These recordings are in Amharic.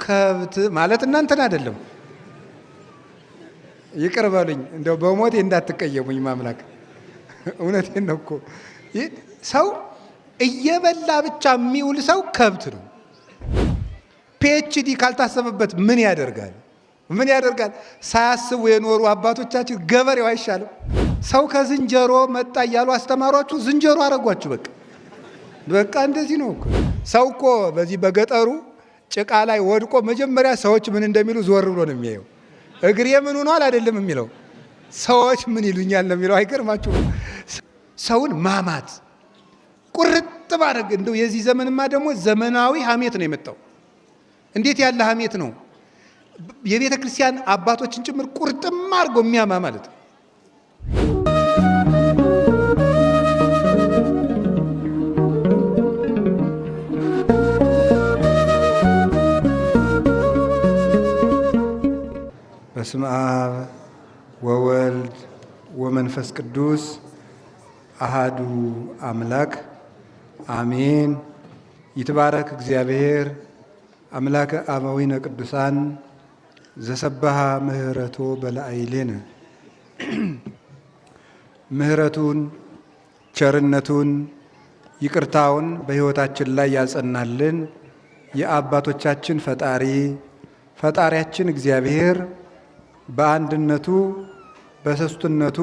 ከብት ማለት እናንተን አይደለም። ይቅር በሉኝ እንደው በሞቴ እንዳትቀየሙኝ ማምላክ እውነቴን ነው እኮ። ሰው እየበላ ብቻ የሚውል ሰው ከብት ነው። ፒኤችዲ ካልታሰበበት ምን ያደርጋል? ምን ያደርጋል? ሳያስቡ የኖሩ አባቶቻችን ገበሬው አይሻልም? ሰው ከዝንጀሮ መጣ እያሉ አስተማሯችሁ፣ ዝንጀሮ አረጓችሁ። በቃ እንደዚህ ነው እኮ። ሰው እኮ በዚህ በገጠሩ ጭቃ ላይ ወድቆ መጀመሪያ ሰዎች ምን እንደሚሉ ዞር ብሎ ነው የሚያየው። እግሬ ምን ሆኗል አይደለም የሚለው፣ ሰዎች ምን ይሉኛል ነው የሚለው። አይገርማችሁ? ሰውን ማማት፣ ቁርጥ ማድረግ። እንደው የዚህ ዘመንማ ደግሞ ዘመናዊ ሐሜት ነው የመጣው። እንዴት ያለ ሐሜት ነው! የቤተ ክርስቲያን አባቶችን ጭምር ቁርጥም አድርጎ የሚያማ ማለት ነው። በስመ አብ ወወልድ ወመንፈስ ቅዱስ አሃዱ አምላክ አሜን። ይትባረክ እግዚአብሔር አምላከ አበዊነ ቅዱሳን ዘሰባሃ ምህረቶ በላዕሌነ። ምህረቱን ቸርነቱን ይቅርታውን በሕይወታችን ላይ ያጸናልን የአባቶቻችን ፈጣሪያችን እግዚአብሔር በአንድነቱ በሦስትነቱ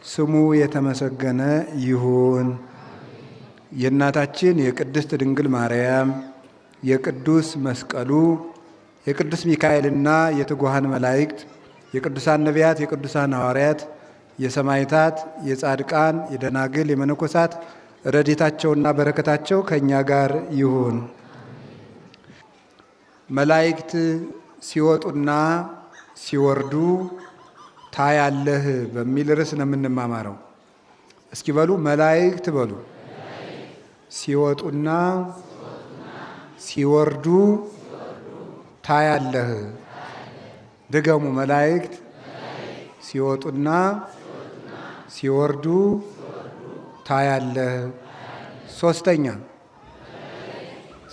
ስሙ የተመሰገነ ይሁን። የእናታችን የቅድስት ድንግል ማርያም የቅዱስ መስቀሉ የቅዱስ ሚካኤልና የትጉሃን መላእክት የቅዱሳን ነቢያት የቅዱሳን ሐዋርያት የሰማዕታት የጻድቃን የደናግል የመነኮሳት ረድኤታቸውና በረከታቸው ከእኛ ጋር ይሁን። መላእክት ሲወጡና ሲወርዱ ታያለህ በሚል ርዕስ ነው የምንማማረው። እስኪ በሉ መላእክት በሉ። ሲወጡና ሲወርዱ ታያለህ። ድገሙ። መላእክት ሲወጡና ሲወርዱ ታያለህ። ሶስተኛ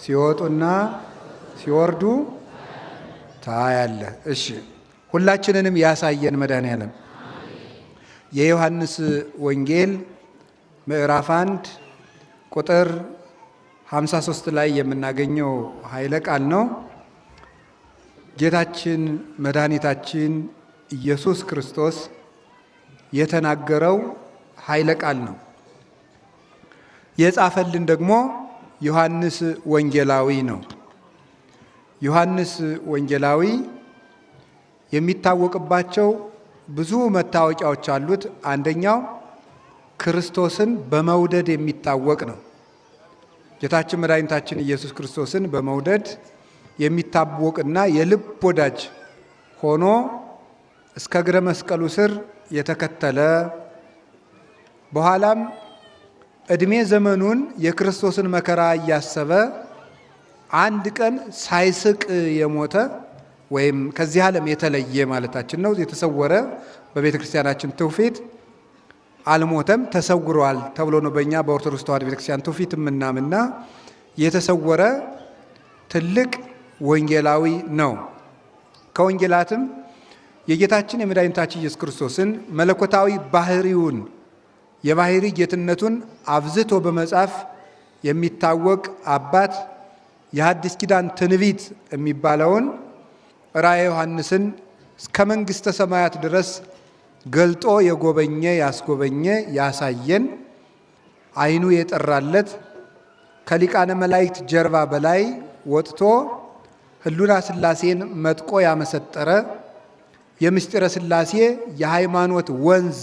ሲወጡና ሲወርዱ ታያለህ። እሺ፣ ሁላችንንም ያሳየን መድኃኔዓለም። የዮሐንስ ወንጌል ምዕራፍ 1 ቁጥር 53 ላይ የምናገኘው ኃይለ ቃል ነው። ጌታችን መድኃኒታችን ኢየሱስ ክርስቶስ የተናገረው ኃይለ ቃል ነው። የጻፈልን ደግሞ ዮሐንስ ወንጌላዊ ነው። ዮሐንስ ወንጌላዊ የሚታወቅባቸው ብዙ መታወቂያዎች አሉት። አንደኛው ክርስቶስን በመውደድ የሚታወቅ ነው። ጌታችን መድኃኒታችን ኢየሱስ ክርስቶስን በመውደድ የሚታወቅና የልብ ወዳጅ ሆኖ እስከ እግረ መስቀሉ ስር የተከተለ በኋላም ዕድሜ ዘመኑን የክርስቶስን መከራ እያሰበ አንድ ቀን ሳይስቅ የሞተ ወይም ከዚህ ዓለም የተለየ ማለታችን ነው። የተሰወረ በቤተ ክርስቲያናችን ትውፊት አልሞተም፣ ተሰውሯል ተብሎ ነው በእኛ በኦርቶዶክስ ተዋሕዶ ቤተ ክርስቲያን ትውፊት የምናምና የተሰወረ ትልቅ ወንጌላዊ ነው። ከወንጌላትም የጌታችን የመድኃኒታችን ኢየሱስ ክርስቶስን መለኮታዊ ባህሪውን የባህሪ ጌትነቱን አብዝቶ በመጻፍ የሚታወቅ አባት የሐዲስ ኪዳን ትንቢት የሚባለውን ራእየ ዮሐንስን እስከ መንግሥተ ሰማያት ድረስ ገልጦ የጎበኘ ያስጎበኘ ያሳየን ዓይኑ የጠራለት ከሊቃነ መላእክት ጀርባ በላይ ወጥቶ ሕሉና ሥላሴን መጥቆ ያመሰጠረ የምስጢረ ሥላሴ የሃይማኖት ወንዝ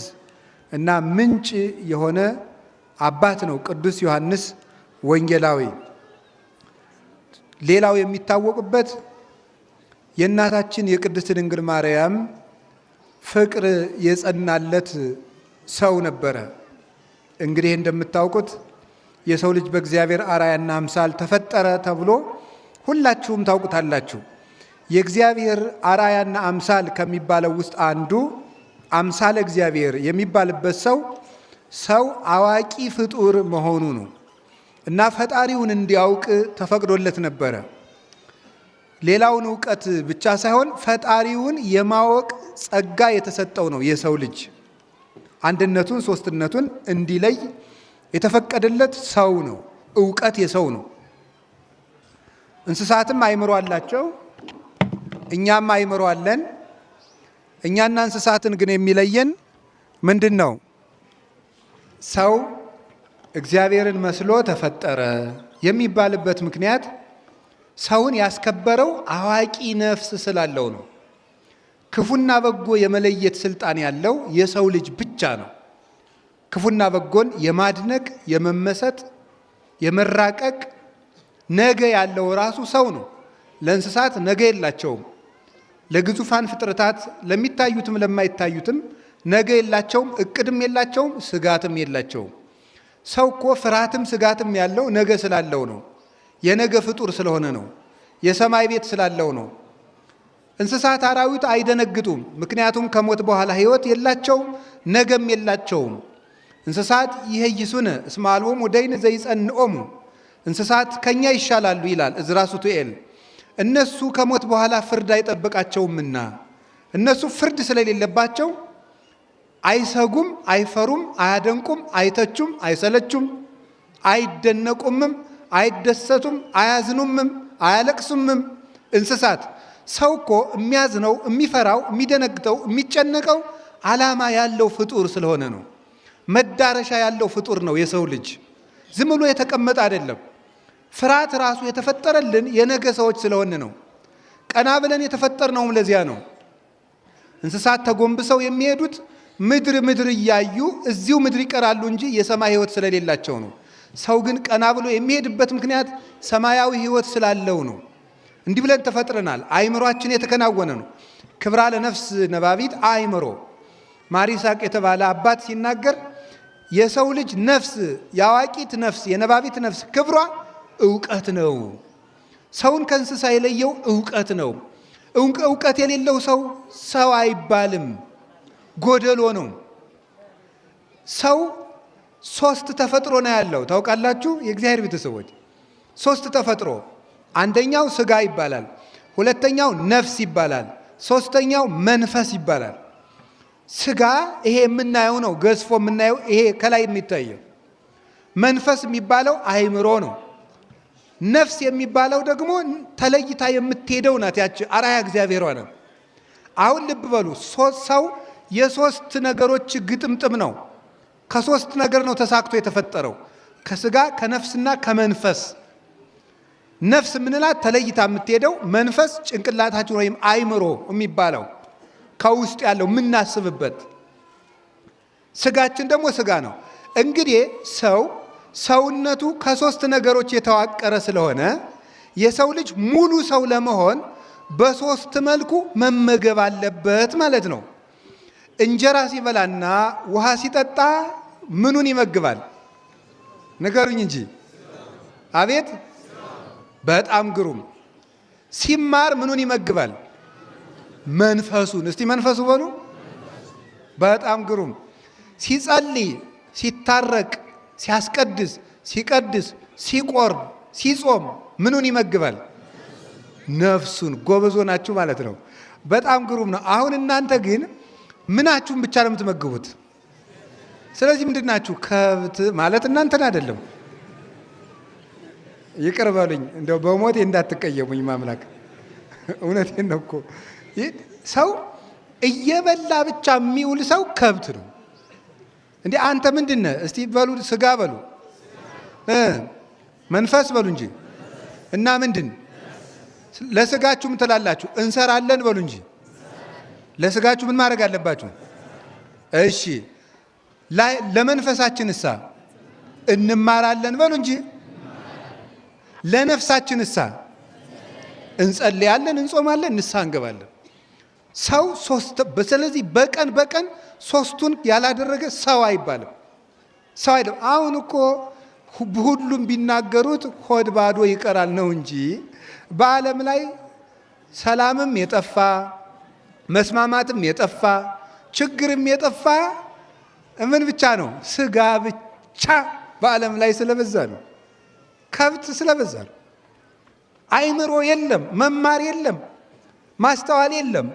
እና ምንጭ የሆነ አባት ነው ቅዱስ ዮሐንስ ወንጌላዊ። ሌላው የሚታወቅበት የእናታችን የቅድስት ድንግል ማርያም ፍቅር የጸናለት ሰው ነበረ። እንግዲህ እንደምታውቁት የሰው ልጅ በእግዚአብሔር አርአያና አምሳል ተፈጠረ ተብሎ ሁላችሁም ታውቁታላችሁ። የእግዚአብሔር አርአያና አምሳል ከሚባለው ውስጥ አንዱ አምሳለ እግዚአብሔር የሚባልበት ሰው አዋቂ ፍጡር መሆኑ ነው እና ፈጣሪውን እንዲያውቅ ተፈቅዶለት ነበረ። ሌላውን እውቀት ብቻ ሳይሆን ፈጣሪውን የማወቅ ጸጋ የተሰጠው ነው። የሰው ልጅ አንድነቱን ሶስትነቱን እንዲለይ የተፈቀደለት ሰው ነው። እውቀት የሰው ነው። እንስሳትም አእምሮ አላቸው፣ እኛም አእምሮ አለን። እኛና እንስሳትን ግን የሚለየን ምንድን ነው? ሰው እግዚአብሔርን መስሎ ተፈጠረ የሚባልበት ምክንያት ሰውን ያስከበረው አዋቂ ነፍስ ስላለው ነው። ክፉና በጎ የመለየት ስልጣን ያለው የሰው ልጅ ብቻ ነው። ክፉና በጎን የማድነቅ የመመሰጥ የመራቀቅ ነገ ያለው ራሱ ሰው ነው። ለእንስሳት ነገ የላቸውም። ለግዙፋን ፍጥረታት ለሚታዩትም ለማይታዩትም ነገ የላቸውም፣ እቅድም የላቸውም፣ ስጋትም የላቸውም። ሰው እኮ ፍርሃትም ስጋትም ያለው ነገ ስላለው ነው። የነገ ፍጡር ስለሆነ ነው። የሰማይ ቤት ስላለው ነው። እንስሳት አራዊት አይደነግጡም፣ ምክንያቱም ከሞት በኋላ ሕይወት የላቸውም፣ ነገም የላቸውም። እንስሳት ይሄይሱነ እስመ አልቦሙ ደይን ዘይጸንኦሙ፣ እንስሳት ከኛ ይሻላሉ ይላል ዕዝራ ሱቱኤል። እነሱ ከሞት በኋላ ፍርድ አይጠብቃቸውምና እነሱ ፍርድ ስለሌለባቸው አይሰጉም፣ አይፈሩም፣ አያደንቁም፣ አይተቹም፣ አይሰለቹም፣ አይደነቁምም፣ አይደሰቱም፣ አያዝኑምም፣ አያለቅሱምም። እንስሳት ሰው እኮ የሚያዝነው፣ የሚፈራው፣ የሚደነግጠው፣ የሚጨነቀው ዓላማ ያለው ፍጡር ስለሆነ ነው። መዳረሻ ያለው ፍጡር ነው የሰው ልጅ። ዝም ብሎ የተቀመጠ አይደለም። ፍርሃት ራሱ የተፈጠረልን የነገ ሰዎች ስለሆነ ነው። ቀና ብለን የተፈጠርነውም ለዚያ ነው። እንስሳት ተጎንብሰው የሚሄዱት ምድር እያዩ እዚሁ ምድር ይቀራሉ እንጂ የሰማይ ሕይወት ስለሌላቸው ነው። ሰው ግን ቀና ብሎ የሚሄድበት ምክንያት ሰማያዊ ሕይወት ስላለው ነው። እንዲህ ብለን ተፈጥረናል። አእምሯችን የተከናወነ ነው። ክብራ ለነፍስ ነባቢት አእምሮ። ማር ይስሐቅ የተባለ አባት ሲናገር የሰው ልጅ ነፍስ፣ የአዋቂት ነፍስ፣ የነባቢት ነፍስ ክብሯ እውቀት ነው። ሰውን ከእንስሳ የለየው እውቀት ነው። እውቀት የሌለው ሰው አይባልም፣ ጎደሎ ነው። ሰው ሶስት ተፈጥሮ ነው ያለው። ታውቃላችሁ የእግዚአብሔር ቤተሰቦች፣ ሶስት ተፈጥሮ። አንደኛው ስጋ ይባላል፣ ሁለተኛው ነፍስ ይባላል፣ ሶስተኛው መንፈስ ይባላል። ስጋ ይሄ የምናየው ነው፣ ገዝፎ የምናየው ይሄ ከላይ የሚታየው። መንፈስ የሚባለው አእምሮ ነው። ነፍስ የሚባለው ደግሞ ተለይታ የምትሄደው ናት። ያቺ አርአያ እግዚአብሔሯ ነው። አሁን ልብ በሉ፣ ሰው የሶስት ነገሮች ግጥምጥም ነው። ከሶስት ነገር ነው ተሳክቶ የተፈጠረው፣ ከስጋ ከነፍስና ከመንፈስ። ነፍስ የምንላት ተለይታ የምትሄደው፣ መንፈስ ጭንቅላታችን ወይም አእምሮ የሚባለው ከውስጥ ያለው የምናስብበት፣ ስጋችን ደግሞ ስጋ ነው። እንግዲህ ሰውነቱ ከሶስት ነገሮች የተዋቀረ ስለሆነ የሰው ልጅ ሙሉ ሰው ለመሆን በሶስት መልኩ መመገብ አለበት ማለት ነው። እንጀራ ሲበላና ውሃ ሲጠጣ ምኑን ይመግባል? ንገሩኝ እንጂ። አቤት! በጣም ግሩም። ሲማር ምኑን ይመግባል? መንፈሱን። እስቲ መንፈሱ በሉ። በጣም ግሩም። ሲጸልይ፣ ሲታረቅ፣ ሲያስቀድስ፣ ሲቀድስ፣ ሲቆርብ፣ ሲጾም ምኑን ይመግባል? ነፍሱን። ጎበዞ ናችሁ ማለት ነው። በጣም ግሩም ነው። አሁን እናንተ ግን ምናችሁን ብቻ ነው የምትመግቡት? ስለዚህ ምንድን ናችሁ? ከብት ማለት እናንተን አይደለም። ይቅር በሉኝ፣ እንደው በሞቴ እንዳትቀየሙኝ ማምላክ። እውነቴን ነው እኮ። ሰው እየበላ ብቻ የሚውል ሰው ከብት ነው። እንዴ አንተ ምንድነ? እስቲ በሉ፣ ስጋ በሉ፣ መንፈስ በሉ እንጂ። እና ምንድን ለስጋችሁ ምን ትላላችሁ? እንሰራለን በሉ እንጂ። ለስጋችሁ ምን ማድረግ አለባችሁ? እሺ ለመንፈሳችን እንማራለን በሉ እንጂ። ለነፍሳችን እንጸልያለን፣ እንጾማለን፣ ንስሐ እንገባለን። ሰው ስለዚህ በቀን ሶስቱን ያላደረገ ሰው አይባልም። ሰው አይደለም። አሁን እኮ ሁሉም ቢናገሩት ሆድ ባዶ ይቀራል ነው እንጂ በዓለም ላይ ሰላምም የጠፋ መስማማትም የጠፋ ችግርም የጠፋ ምን ብቻ ነው? ስጋ ብቻ በዓለም ላይ ስለበዛ ነው። ከብት ስለበዛ ነው። አይምሮ የለም፣ መማር የለም፣ ማስተዋል የለም።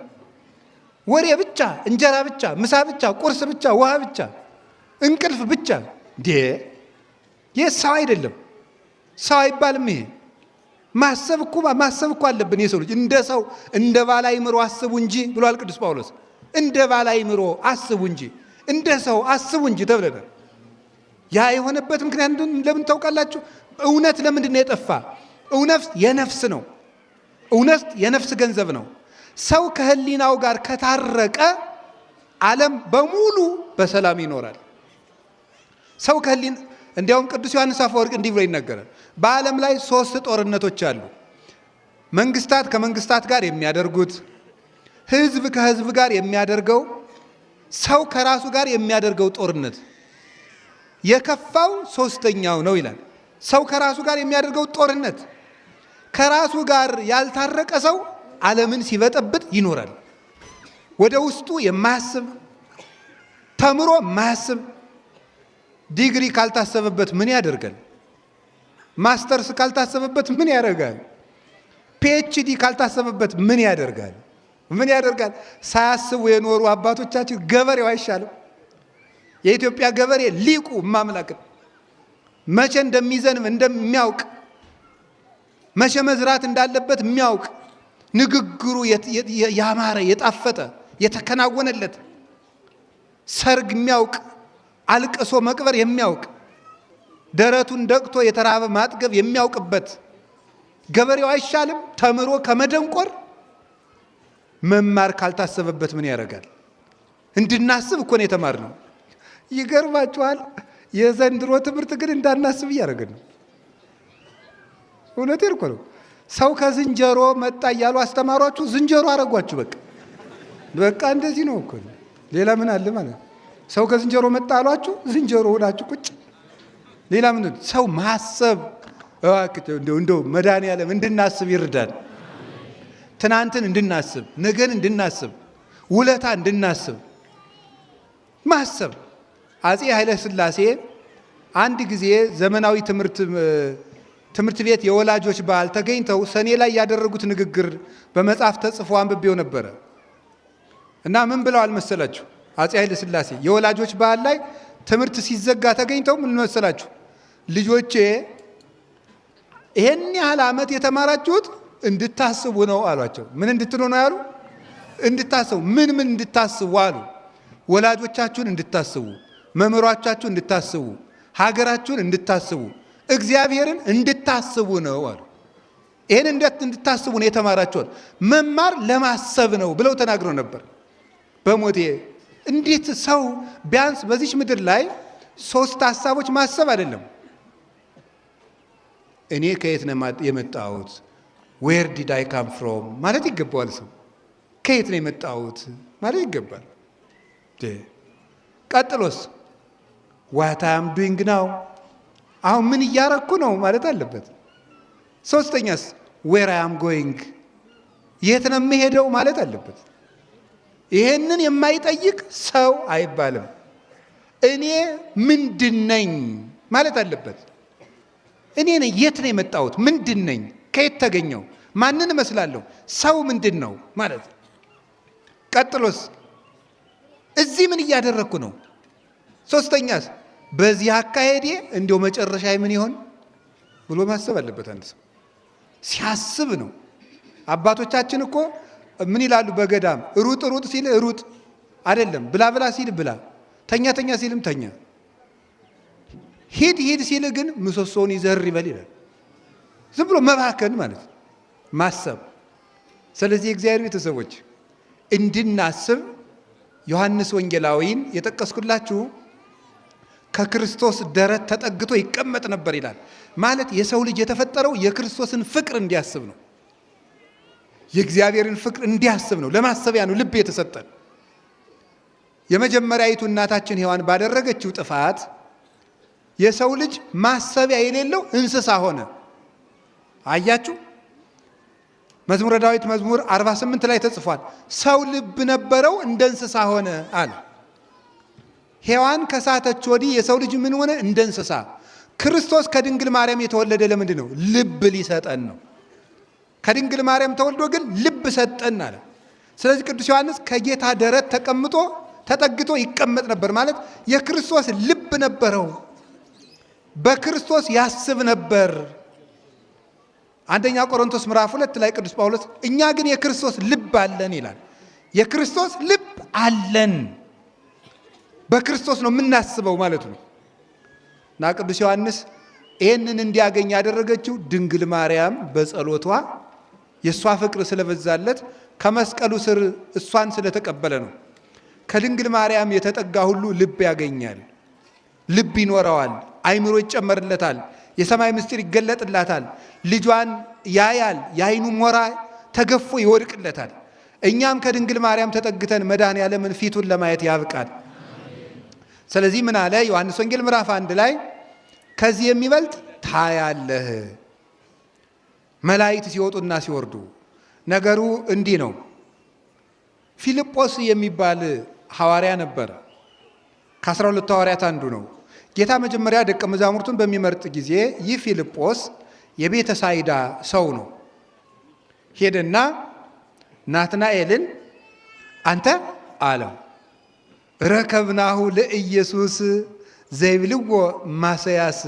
ወሬ ብቻ፣ እንጀራ ብቻ፣ ምሳ ብቻ፣ ቁርስ ብቻ፣ ውሃ ብቻ፣ እንቅልፍ ብቻ። ይህ ሰው አይደለም፣ ሰው አይባልም። ይሄ ማሰብ እኮ አለብን። የሰው ልጅ እንደ ሰው እንደ ባለ አእምሮ አስቡ እንጂ ብሏል ቅዱስ ጳውሎስ። እንደ ባለ አእምሮ አስቡ እንጂ እንደ ሰው አስቡ እንጂ ተብለናል። ያ የሆነበት ምክንያት ለምን ታውቃላችሁ? እውነት ለምንድን ነው የጠፋ? እውነት የነፍስ ነው። እውነት የነፍስ ገንዘብ ነው። ሰው ከህሊናው ጋር ከታረቀ ዓለም በሙሉ በሰላም ይኖራል። ሰው እንዲያውም ቅዱስ ዮሐንስ አፈወርቅ እንዲህ ብሎ ይናገራል። በዓለም ላይ 3 ጦርነቶች አሉ። መንግስታት ከመንግስታት ጋር የሚያደርጉት፣ ህዝብ ከህዝብ ጋር የሚያደርገው፣ ሰው ከራሱ ጋር የሚያደርገው ጦርነት። የከፋው 3ኛው ነው ይላል። ሰው ከራሱ ጋር የሚያደርገው ጦርነት። ከራሱ ጋር ያልታረቀ ሰው ዓለምን ሲበጠብጥ ይኖራል። ወደ ውስጡ የማያስብ ተምሮ የማያስብ ዲግሪ ካልታሰበበት ምን ያደርጋል? ማስተርስ ካልታሰበበት ምን ያደርጋል? ፒኤችዲ ካልታሰበበት ምን ያደርጋል? ምን ያደርጋል? ሳያስቡ የኖሩ አባቶቻችን ገበሬው አይሻልም? የኢትዮጵያ ገበሬ ሊቁ ማምላክን መቼ እንደሚዘንብ እንደሚያውቅ፣ መቼ መዝራት እንዳለበት የሚያውቅ፣ ንግግሩ ያማረ የጣፈጠ የተከናወነለት፣ ሰርግ የሚያውቅ፣ አልቅሶ መቅበር የሚያውቅ፣ ደረቱን ደቅቶ የተራበ ማጥገብ የሚያውቅበት ገበሬው አይሻልም? ተምሮ ከመደንቆር መማር ካልታሰበበት ምን ያደርጋል? እንድናስብ እኮ ነው የተማርነው። ይገርማችኋል። የዘንድሮ ትምህርት ግን እንዳናስብ እያደረገን ነው። እውነቴን እኮ ነው። ሰው ከዝንጀሮ መጣ እያሉ አስተማሯችሁ፣ ዝንጀሮ አረጓችሁ። በቃ እንደዚህ ነው እኮ። ሌላ ምን አለ ማለት ነው? ሰው ከዝንጀሮ መጣ አሏችሁ፣ ዝንጀሮ ሆናችሁ ቁጭ። ሌላ ምን? ሰው ማሰብ እንደው መድኃኒዓለም እንድናስብ ይርዳል። ትናንትን እንድናስብ፣ ነገን እንድናስብ፣ ውለታ እንድናስብ ማሰብ። አፄ ኃይለ ሥላሴ አንድ ጊዜ ዘመናዊ ትምህርት ቤት የወላጆች በዓል ተገኝተው ሰኔ ላይ ያደረጉት ንግግር በመጽሐፍ ተጽፎ አንብቤው ነበረ እና ምን ብለዋል መሰላችሁ? አፄ ኃይለ ሥላሴ የወላጆች በዓል ላይ ትምህርት ሲዘጋ ተገኝተው ምን መሰላችሁ? ልጆቼ ይሄን ያህል ዓመት የተማራችሁት እንድታስቡ ነው አሏቸው። ምን እንድትሉ ነው ያሉ? እንድታስቡ። ምን እንድታስቡ አሉ? ወላጆቻችሁን እንድታስቡ፣ መምህራቻችሁን እንድታስቡ፣ ሀገራችሁን እንድታስቡ፣ እግዚአብሔርን እንድታስቡ ነው አሉ። ይሄን እንድታስቡ ነው የተማራችሁት። መማር ለማሰብ ነው ብለው ተናግረው ነበር። በሞቴ እንዴት ሰው ቢያንስ በዚች ምድር ላይ 3 ሀሳቦች ማሰብ አይደለም። እኔ ከየት ነው የመጣሁት? ዌር ዲድ አይ ካም ፍሮም ማለት ይገባዋል። ሰው ከየት ነው የመጣሁት ማለት ይገባል። ቀጥሎስ ዋት አይ አም ዱይንግ ናው፣ አሁን ምን እያረኩ ነው ማለት አለበት። 3ኛስ ዌር አይ አም ጎይንግ፣ የት ነው የምሄደው ማለት አለበት። ይሄንን የማይጠይቅ ሰው አይባልም። እኔ ምንድን ነኝ ማለት አለበት። እኔ ነኝ፣ የት ነው የመጣሁት? ምንድን ነኝ? ከየት ተገኘው? ማንን እመስላለሁ? ሰው ምንድን ነው ማለት። ቀጥሎስ እዚህ ምን እያደረግኩ ነው? 3ኛስ በዚህ አካሄዴ እንዲያው መጨረሻ ምን ይሆን ብሎ ማሰብ አለበት። አንድ ሰው ሲያስብ ነው። አባቶቻችን እኮ ምን ይላሉ? በገዳም ሩጥ ሩጥ ሲል ሩጥ አይደለም፣ ብላ ብላ ሲል ብላ፣ ተኛ ተኛ ሲልም ተኛ፣ ሂድ ሂድ ሲል ግን ምሰሶውን ይዘር ይበል ይላል። ዝም ብሎ መባከን ማለት ማሰብ። ስለዚህ የእግዚአብሔር ቤተሰቦች እንድናስብ ዮሐንስ ወንጌላዊን የጠቀስኩላችሁ ከክርስቶስ ደረት ተጠግቶ ይቀመጥ ነበር ይላል። ማለት የሰው ልጅ የተፈጠረው የክርስቶስን ፍቅር እንዲያስብ ነው። የእግዚአብሔርን ፍቅር እንዲያስብ ነው። ለማሰቢያ ነው ልብ የተሰጠን። የመጀመሪያይቱ እናታችን ሔዋን ባደረገችው ጥፋት የሰው ልጅ ማሰቢያ የሌለው እንስሳ ሆነ። አያችሁ? መዝሙረ ዳዊት መዝሙር 48 ላይ ተጽፏል። ሰው ልብ ነበረው እንደ እንስሳ ሆነ አለ። ሔዋን ከሳተች ወዲህ የሰው ልጅ ምን ሆነ? እንደ እንስሳ። ክርስቶስ ከድንግል ማርያም የተወለደ ለምንድን ነው? ልብ ሊሰጠን ነው። ከድንግል ማርያም ተወልዶ ግን ልብ ሰጠን አለ። ስለዚህ ቅዱስ ዮሐንስ ከጌታ ደረት ተጠግቶ ይቀመጥ ነበር ማለት የክርስቶስ ልብ ነበረው። በክርስቶስ ያስብ ነበር። አንደኛ ቆሮንቶስ ምዕራፍ 2 ላይ ቅዱስ ጳውሎስ እኛ ግን የክርስቶስ ልብ አለን ይላል። የክርስቶስ ልብ አለን፣ በክርስቶስ ነው የምናስበው ማለት ነው። እና ቅዱስ ዮሐንስ ይህንን እንዲያገኝ ያደረገችው ድንግል ማርያም በጸሎቷ የእሷ ፍቅር ስለበዛለት ከመስቀሉ ስር እሷን ስለተቀበለ ነው። ከድንግል ማርያም የተጠጋ ሁሉ ልብ ያገኛል፣ ልብ ይኖረዋል፣ አይምሮ ይጨመርለታል፣ የሰማይ ምስጢር ይገለጥላታል፣ ልጇን ያያል፣ የአይኑ ሞራ ተገፎ ይወድቅለታል። እኛም ከድንግል ማርያም ተጠግተን መድኃኔዓለምን ፊቱን ለማየት ያብቃል። ስለዚህ ምን አለ ዮሐንስ ወንጌል ምዕራፍ 1 ላይ ከዚህ የሚበልጥ ታያለህ። መላእክት ሲወጡና ሲወርዱ ነገሩ እንዲህ ነው። ፊልጶስ የሚባል ሐዋርያ ነበረ። ከ12 ሐዋርያት አንዱ ነው። ጌታ መጀመሪያ ደቀ መዛሙርቱን በሚመርጥ ጊዜ ይህ ፊልጶስ የቤተ ሳይዳ ሰው ነው። ሄደና ናትናኤልን አንተ አለው ረከብናሁ ለኢየሱስ ዘይብልዎ ማሰያስ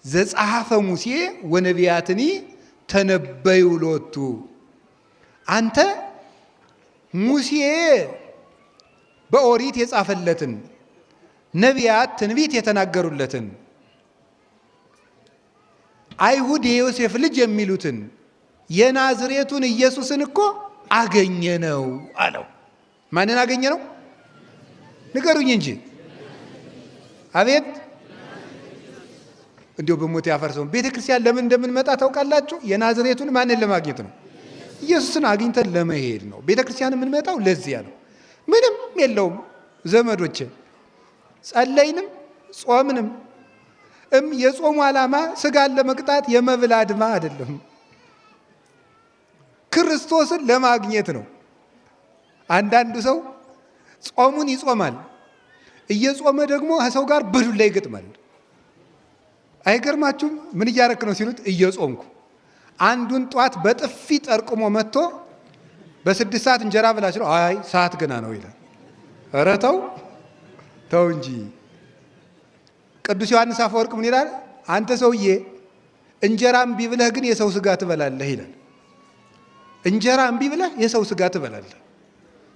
ዘጸሐፈ ሙሴ ወነቢያትኒ ተነበዩ ሎቱ። አንተ ሙሴ በኦሪት የጻፈለትን ነቢያት ትንቢት የተናገሩለትን አይሁድ የዮሴፍ ልጅ የሚሉትን የናዝሬቱን ኢየሱስን እኮ አገኘ ነው አለው። ማንን አገኘ ነው? ንገሩኝ እንጂ። አቤት እንዲሁ በሞት ያፈርሰውን ቤተ ክርስቲያን ለምን እንደምንመጣ ታውቃላችሁ? የናዝሬቱን ማንን ለማግኘት ነው? ኢየሱስን አግኝተን ለመሄድ ነው። ቤተ ክርስቲያን የምንመጣው ለዚያ ነው። ምንም የለውም ዘመዶች። ጸለይንም ጾምንም የጾሙ ዓላማ ስጋን ለመቅጣት የመብል አድማ አይደለም፣ ክርስቶስን ለማግኘት ነው። አንዳንዱ ሰው ጾሙን ይጾማል፣ እየጾመ ደግሞ ከሰው ጋር በዱላ ይገጥማል። አይገርማችሁም? ምን እያረክ ነው ሲሉት እየጾምኩ። አንዱን ጧት በጥፊ ጠርቅሞ መጥቶ በ6 ሰዓት እንጀራ ብላች ነው። አይ ሰዓት ገና ነው ይላል። ኧረ ተው እንጂ። ቅዱስ ዮሐንስ አፈወርቅ ምን ይላል? አንተ ሰውዬ እንጀራ እምቢ ብለህ ግን የሰው ስጋ ትበላለህ ይላል። እንጀራ እምቢ ብለህ የሰው ስጋ ትበላለህ።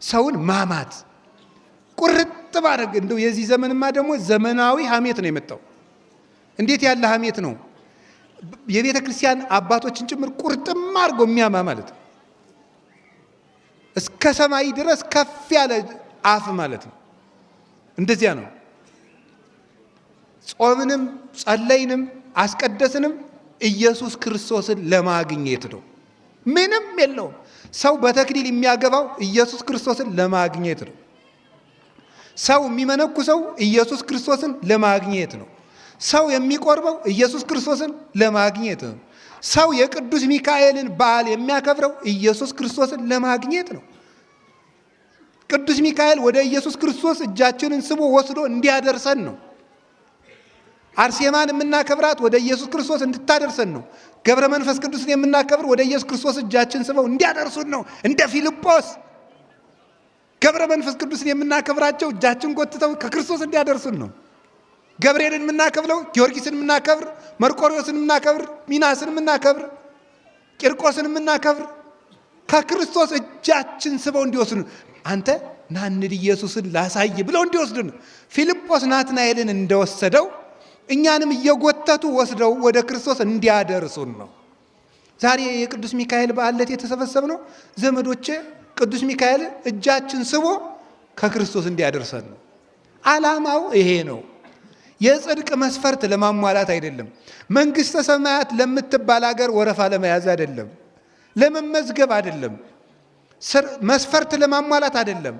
ሰውን ማማት ቁርጥ ባረግ። እንደው የዚህ ዘመንማ ደግሞ ዘመናዊ ሐሜት ነው የመጣው። እንዴት ያለ ሐሜት ነው! የቤተ ክርስቲያን አባቶችን ጭምር ቁርጥም አድርጎ የሚያማ ማለት ነው። እስከ ሰማይ ድረስ ከፍ ያለ አፍ ማለት ነው። እንደዚያ ነው። ጾምንም ጸለይንም አስቀደስንም ኢየሱስ ክርስቶስን ለማግኘት ነው። ምንም የለውም። ሰው በተክሊል የሚያገባው ኢየሱስ ክርስቶስን ለማግኘት ነው። ሰው የሚመነኩሰው ኢየሱስ ክርስቶስን ለማግኘት ነው። ሰው የሚቆርበው ኢየሱስ ክርስቶስን ለማግኘት ነው። ሰው የቅዱስ ሚካኤልን በዓል የሚያከብረው ኢየሱስ ክርስቶስን ለማግኘት ነው። ቅዱስ ሚካኤል ወደ ኢየሱስ ክርስቶስ እጃችንን ስቦ ወስዶ እንዲያደርሰን ነው። አርሴማን የምናከብራት ወደ ኢየሱስ ክርስቶስ እንድታደርሰን ነው። ገብረ መንፈስ ቅዱስን የምናከብር ወደ ኢየሱስ ክርስቶስ እጃችን ስበው እንዲያደርሱን ነው። እንደ ፊልጶስ ገብረ መንፈስ ቅዱስን የምናከብራቸው እጃችን ጎትተው ከክርስቶስ እንዲያደርሱን ነው። ገብርኤልን የምናከብረው ጊዮርጊስን የምናከብር፣ መርቆሪዎስን የምናከብር፣ ሚናስን የምናከብር፣ ቂርቆስን የምናከብር ከክርስቶስ እጃችን ስበው እንዲወስዱን፣ አንተ ናንድ ኢየሱስን ላሳይ ብለው እንዲወስዱን። ፊልጶስ ናትናኤልን እንደወሰደው እኛንም እየጎተቱ ወስደው ወደ ክርስቶስ እንዲያደርሱን ነው። ዛሬ የቅዱስ ሚካኤል በዓል ዕለት የተሰበሰብነው ዘመዶቼ ቅዱስ ሚካኤል እጃችን ስቦ ከክርስቶስ እንዲያደርሰን ነው። ዓላማው ይሄ ነው። የጽድቅ መስፈርት ለማሟላት አይደለም። መንግሥተ ሰማያት ለምትባል ሀገር ወረፋ ለመያዝ አይደለም። ለመመዝገብ አይደለም። መስፈርት ለማሟላት አይደለም።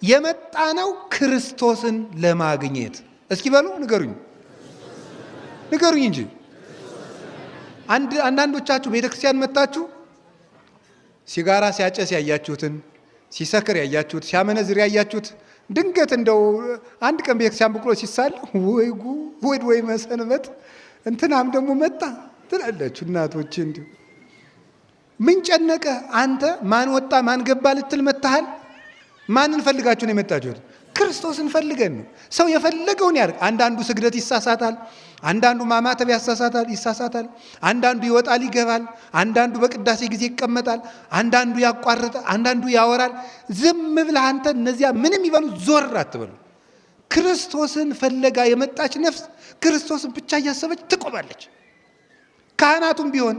የመጣ ነው ክርስቶስን ለማግኘት። እስኪ በሉ ንገሩኝ እንጂ አንዳንዶቻችሁ ቤተክርስቲያን መጣችሁ ሲጋራ ሲያጨስ ያያችሁትን፣ ሲሰክር ያያችሁት፣ ሲያመነዝር ያያችሁት፣ ድንገት እንደው አንድ ቀን ቤተክርስቲያን ብሎ ሲሳል ወይ ጉድ ወይ መሰንበት እንትናም ደግሞ መጣ ትላላችሁ እናቶች። እንዲሁ ምን ጨነቀ አንተ? ማን ወጣ ማን ገባ ልትል መታሃል? ማንን ፈልጋችሁ ነው የመጣችሁት? ክርስቶስን ፈልገን ነው። ሰው የፈለገውን ያድርግ። አንዳንዱ ስግደት ይሳሳታል፣ አንዳንዱ ማማተብ ይሳሳታል፣ አንዳንዱ ይወጣል ይገባል፣ አንዳንዱ በቅዳሴ ጊዜ ይቀመጣል፣ አንዳንዱ ያቋርጣል፣ አንዳንዱ ያወራል። ዝም ብለህ አንተ እነዚያ ምንም ይበሉ ዞር አትበሉ። ክርስቶስን ፈለጋ የመጣች ነፍስ ክርስቶስን ብቻ እያሰበች ትቆማለች። ካህናቱም ቢሆን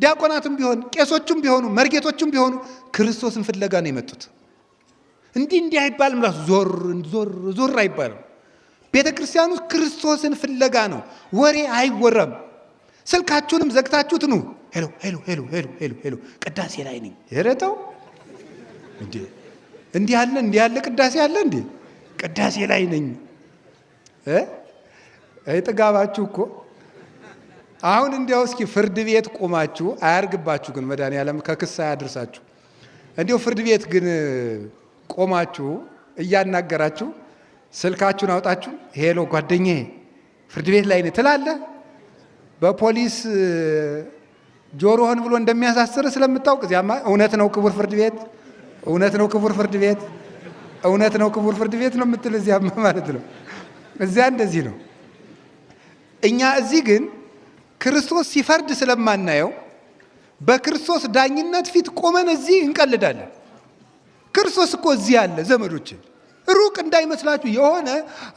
ዲያቆናቱም ቢሆን ቄሶቹም ቢሆኑ መርጌቶቹም ቢሆኑ ክርስቶስን ፍለጋ ነው የመጡት። እንዲህ አይባልም። ራሱ ዞር አይባልም። ቤተ ክርስቲያኑ ክርስቶስን ፍለጋ ነው። ወሬ አይወራም። ስልካችሁንም ዘግታችሁት ኑ። ሄሎ ቅዳሴ ላይ ነኝ። የረተው እንዲህ ያለ ቅዳሴ አለ እንዴ? ቅዳሴ ላይ ነኝ። ጥጋባችሁ እኮ አሁን እንዲያው እስኪ ፍርድ ቤት ቆማችሁ አያርግባችሁ፣ ግን መድኃኒዓለም ከክስ አያድርሳችሁ። እንዲያው ፍርድ ቤት ግን ቆማችሁ እያናገራችሁ ስልካችሁን አውጣችሁ ሄሎ ጓደኛዬ ፍርድ ቤት ላይ ነኝ ትላለህ። በፖሊስ ጆሮህን ብሎ እንደሚያሳስር ስለምታውቅ እዚያማ እውነት ነው ክቡር ፍርድ ቤት፣ እውነት ነው ክቡር ፍርድ ቤት፣ እውነት ነው ክቡር ፍርድ ቤት ነው የምትል እዚያማ ማለት ነው። እዚያ እንደዚህ ነው። እኛ እዚህ ግን ክርስቶስ ሲፈርድ ስለማናየው በክርስቶስ ዳኝነት ፊት ቆመን እዚህ እንቀልዳለን። ክርስቶስ እኮ እዚህ ያለ ዘመዶች፣ ሩቅ እንዳይመስላችሁ። የሆነ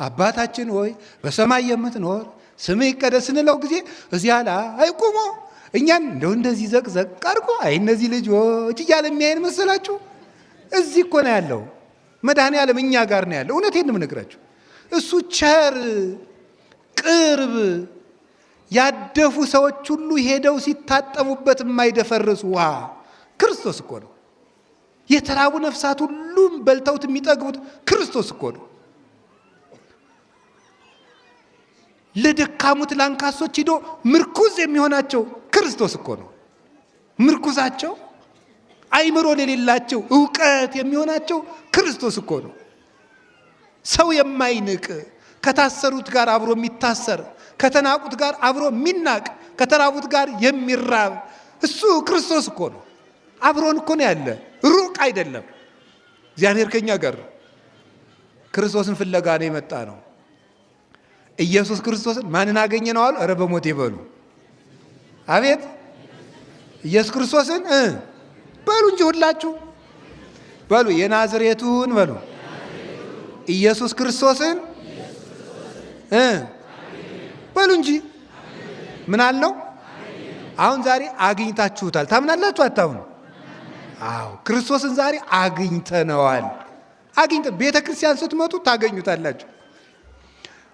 አባታችን ሆይ በሰማይ የምትኖር ስምህ ይቀደስ ስንለው ጊዜ እዚያ ላይ ቆሞ እኛን እንደው እንደዚህ ዘቅዘቅ አድርጎ አይ እነዚህ ልጆች እያለ የሚያይን መሰላችሁ? እዚህ እኮ ነው ያለው መድኃኔዓለም፣ እኛ ጋር ነው ያለው። እውነቴን ነው የምነግራችሁ። እሱ ቸር ቅርብ፣ ያደፉ ሰዎች ሁሉ ሄደው ሲታጠቡበት የማይደፈርስ ውሃ ክርስቶስ እኮ ነው። የተራቡ ነፍሳት ሁሉም በልተውት የሚጠግቡት ክርስቶስ እኮ ነው። ለደካሙት ላንካሶች ሂዶ ምርኩዝ የሚሆናቸው ክርስቶስ እኮ ነው። ምርኩዛቸው አይምሮ ለሌላቸው ዕውቀት የሚሆናቸው ክርስቶስ እኮ ነው። ሰው የማይንቅ ከታሰሩት ጋር አብሮ የሚታሰር፣ ከተናቁት ጋር አብሮ የሚናቅ፣ ከተራቡት ጋር የሚራብ እሱ ክርስቶስ እኮ ነው። አብሮን እኮ ነው ያለ፣ ሩቅ አይደለም። እግዚአብሔር ከኛ ጋር ክርስቶስን ፍለጋ ነው የመጣ ነው። ኢየሱስ ክርስቶስን ማንን አገኘ ነው አሉ? ኧረ በሞት ይበሉ። አቤት ኢየሱስ ክርስቶስን በሉ እንጂ ሁላችሁ በሉ፣ የናዝሬቱን በሉ ኢየሱስ ክርስቶስን በሉ እንጂ ምን አልነው? አሁን ዛሬ አግኝታችሁታል። ታምናላችሁ አታምኑ? አዎ ክርስቶስን ዛሬ አግኝተነዋል። ቤተ ክርስቲያን ስትመጡ ታገኙታላችሁ።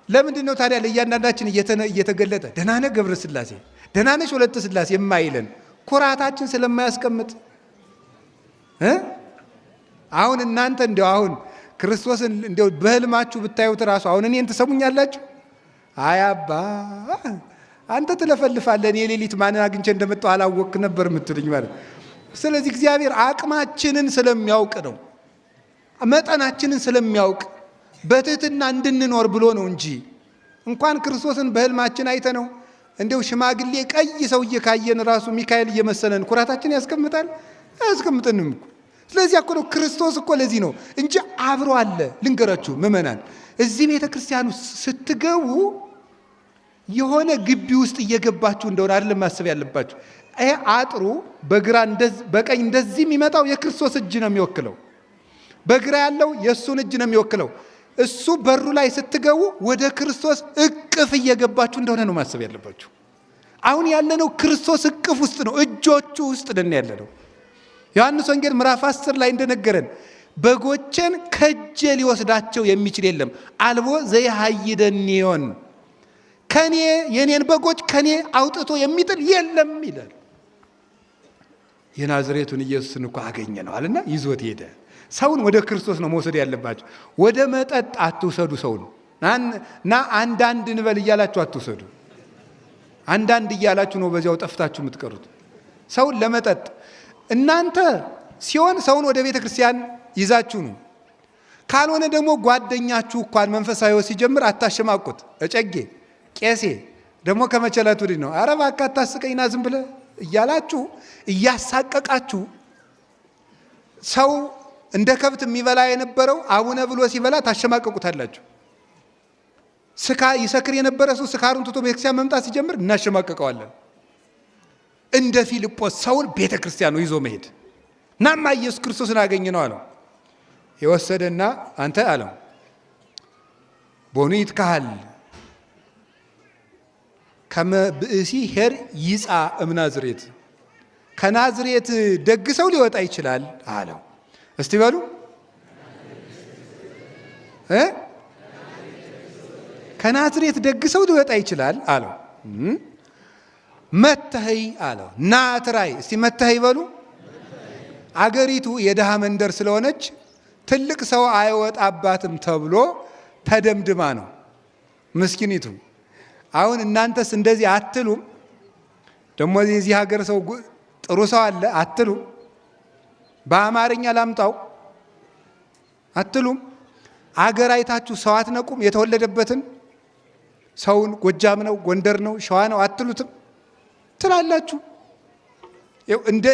ለምንድን ነው ታዲያ ለእያንዳንዳችን እየተገለጠ ደህና ነህ ገብረ ሥላሴ፣ ደህና ነሽ ወለተ ሥላሴ የማይለን? ኩራታችን ስለማያስቀምጥ አሁን እናንተ እንዲያው አሁን ክርስቶስን እንዲያው በህልማችሁ ብታዩት እራሱ አሁን እኔን ትሰሙኛላችሁ? አይ አባ አንተ ትለፈልፋለህ፣ እኔ ሌሊት ማንን አግኝቼ እንደመጣሁ አላወቅክ ነበር የምትሉኝ ማለት። ስለዚህ እግዚአብሔር አቅማችንን ስለሚያውቅ ነው፣ መጠናችንን ስለሚያውቅ በትህትና እንድንኖር ብሎ ነው እንጂ እንኳን ክርስቶስን በህልማችን አይተ ነው እንዲያው ሽማግሌ ቀይ ሰውዬ ካየን ራሱ ሚካኤል እየመሰለን ኩራታችን ያስቀምጣል? አያስቀምጥንም እኮ። ስለዚህ እኮ ነው ክርስቶስ እኮ ለዚህ ነው እንጂ አብሮ አለ። ልንገራችሁ ምእመናን፣ እዚህ ቤተ ክርስቲያን ስትገቡ የሆነ ግቢ ውስጥ እየገባችሁ እንደሆነ አይደለም ማሰብ ያለባችሁ። ይሄ አጥሩ በግራ በቀኝ እንደዚህ የሚመጣው የክርስቶስ እጅ ነው የሚወክለው። በግራ ያለው የእሱን እጅ ነው የሚወክለው። እሱ በሩ ላይ ስትገቡ ወደ ክርስቶስ እቅፍ እየገባችሁ እንደሆነ ነው ማሰብ ያለባችሁ። አሁን ያለነው ክርስቶስ እቅፍ ውስጥ ነው፣ እጆቹ ውስጥ ነን ያለነው። ዮሐንስ ወንጌል ምዕራፍ 10 ላይ እንደነገረን በጎቼን ከእጄ ሊወስዳቸው የሚችል የለም፣ አልቦ ዘይሃይደኒዮን፣ ከኔ የኔን በጎች ከኔ አውጥቶ የሚጥል የለም ይላል። የናዝሬቱን ኢየሱስን እኮ አገኘነዋልና ይዞት ሄደ። ሰውን ወደ ክርስቶስ ነው መውሰድ ያለባቸው። ወደ መጠጥ አትውሰዱ። ሰውን እና አንዳንድ እንበል እያላችሁ አትውሰዱ። አንዳንድ እያላችሁ ነው በዚያው ጠፍታችሁ የምትቀሩት። ሰውን ለመጠጥ እናንተ ሲሆን ሰውን ወደ ቤተ ክርስቲያን ይዛችሁ ነው። ካልሆነ ደግሞ ጓደኛችሁ እንኳን መንፈሳዊ ሲጀምር አታሸማቁት። እጨጌ፣ ቄሴ፣ ደግሞ ከመቸለቱ ወዲህ ነው። ኧረ እባክህ አታስቀኝና ዝም ብለህ እያላችሁ እያሳቀቃችሁ ሰው እንደ ከብት የሚበላ የነበረው አቡነ ብሎ ሲበላ ታሸማቀቁታላችሁ። ይሰክር የነበረ ሰው ስካሩን ትቶ ቤተክርስቲያን መምጣት ሲጀምር እናሸማቀቀዋለን። እንደ ፊልጶስ ሰውን ቤተክርስቲያኑ ይዞ መሄድ ናማ ኢየሱስ ክርስቶስን አገኘ ነው አለው። የወሰደና አንተ አለው ቦኑ ይትካሃል ከመ ብእሲ ሄር ይጻ እምናዝሬት ከናዝሬት ደግ ሰው ሊወጣ ይችላል አለው። እስቲ በሉ ከናዝሬት ደግ ሰው ሊወጣ ይችላል አለው። መተኸይ አለው ናትራይ። እስቲ መተኸይ በሉ። አገሪቱ የድሃ መንደር ስለሆነች ትልቅ ሰው አይወጣባትም ተብሎ ተደምድማ ነው ምስኪኒቱ። አሁን እናንተስ እንደዚህ አትሉም? ደግሞ የዚህ ሀገር ሰው ጥሩ ሰው አለ አትሉም? በአማርኛ ላምጣው አትሉም? አገር አይታችሁ ሰው አትነቁም? የተወለደበትን ሰውን ጎጃም ነው ጎንደር ነው ሸዋ ነው አትሉትም? ትላላችሁ።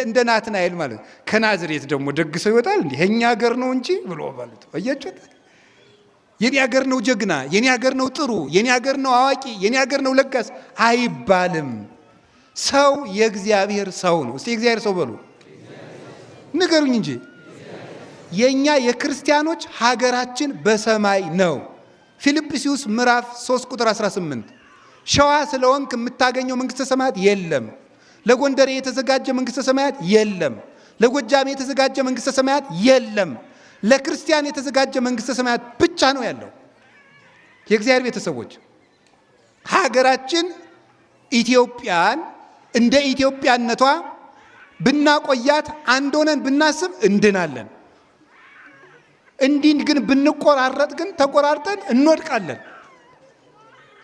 እንደ ናትናኤል ማለት ከናዝሬት ደግሞ ደግ ሰው ይወጣል እንዴ? የኛ ሀገር ነው እንጂ ብሎ ማለት አያችሁት? የኔ ሀገር ነው ጀግና፣ የኔ ሀገር ነው ጥሩ፣ የኔ ሀገር ነው አዋቂ፣ የኔ ሀገር ነው ለጋስ አይባልም። ሰው የእግዚአብሔር ሰው ነው። እስቲ የእግዚአብሔር ሰው በሉ ንገሩኝ እንጂ። የኛ የክርስቲያኖች ሀገራችን በሰማይ ነው። ፊልጵስዩስ ምዕራፍ 3 ቁጥር 18 ሸዋ ስለወንክ የምታገኘው መንግስተ ሰማያት የለም። ለጎንደሬ የተዘጋጀ መንግስተ ሰማያት የለም። ለጎጃሜ የተዘጋጀ መንግስተ ሰማያት የለም። ለክርስቲያን የተዘጋጀ መንግስተ ሰማያት ብቻ ነው ያለው። የእግዚአብሔር ቤተሰቦች ሀገራችን ኢትዮጵያን እንደ ኢትዮጵያነቷ ብናቆያት አንድ ሆነን ብናስብ እንድናለን። እንዲህ ግን ብንቆራረጥ ግን ተቆራርጠን እንወድቃለን።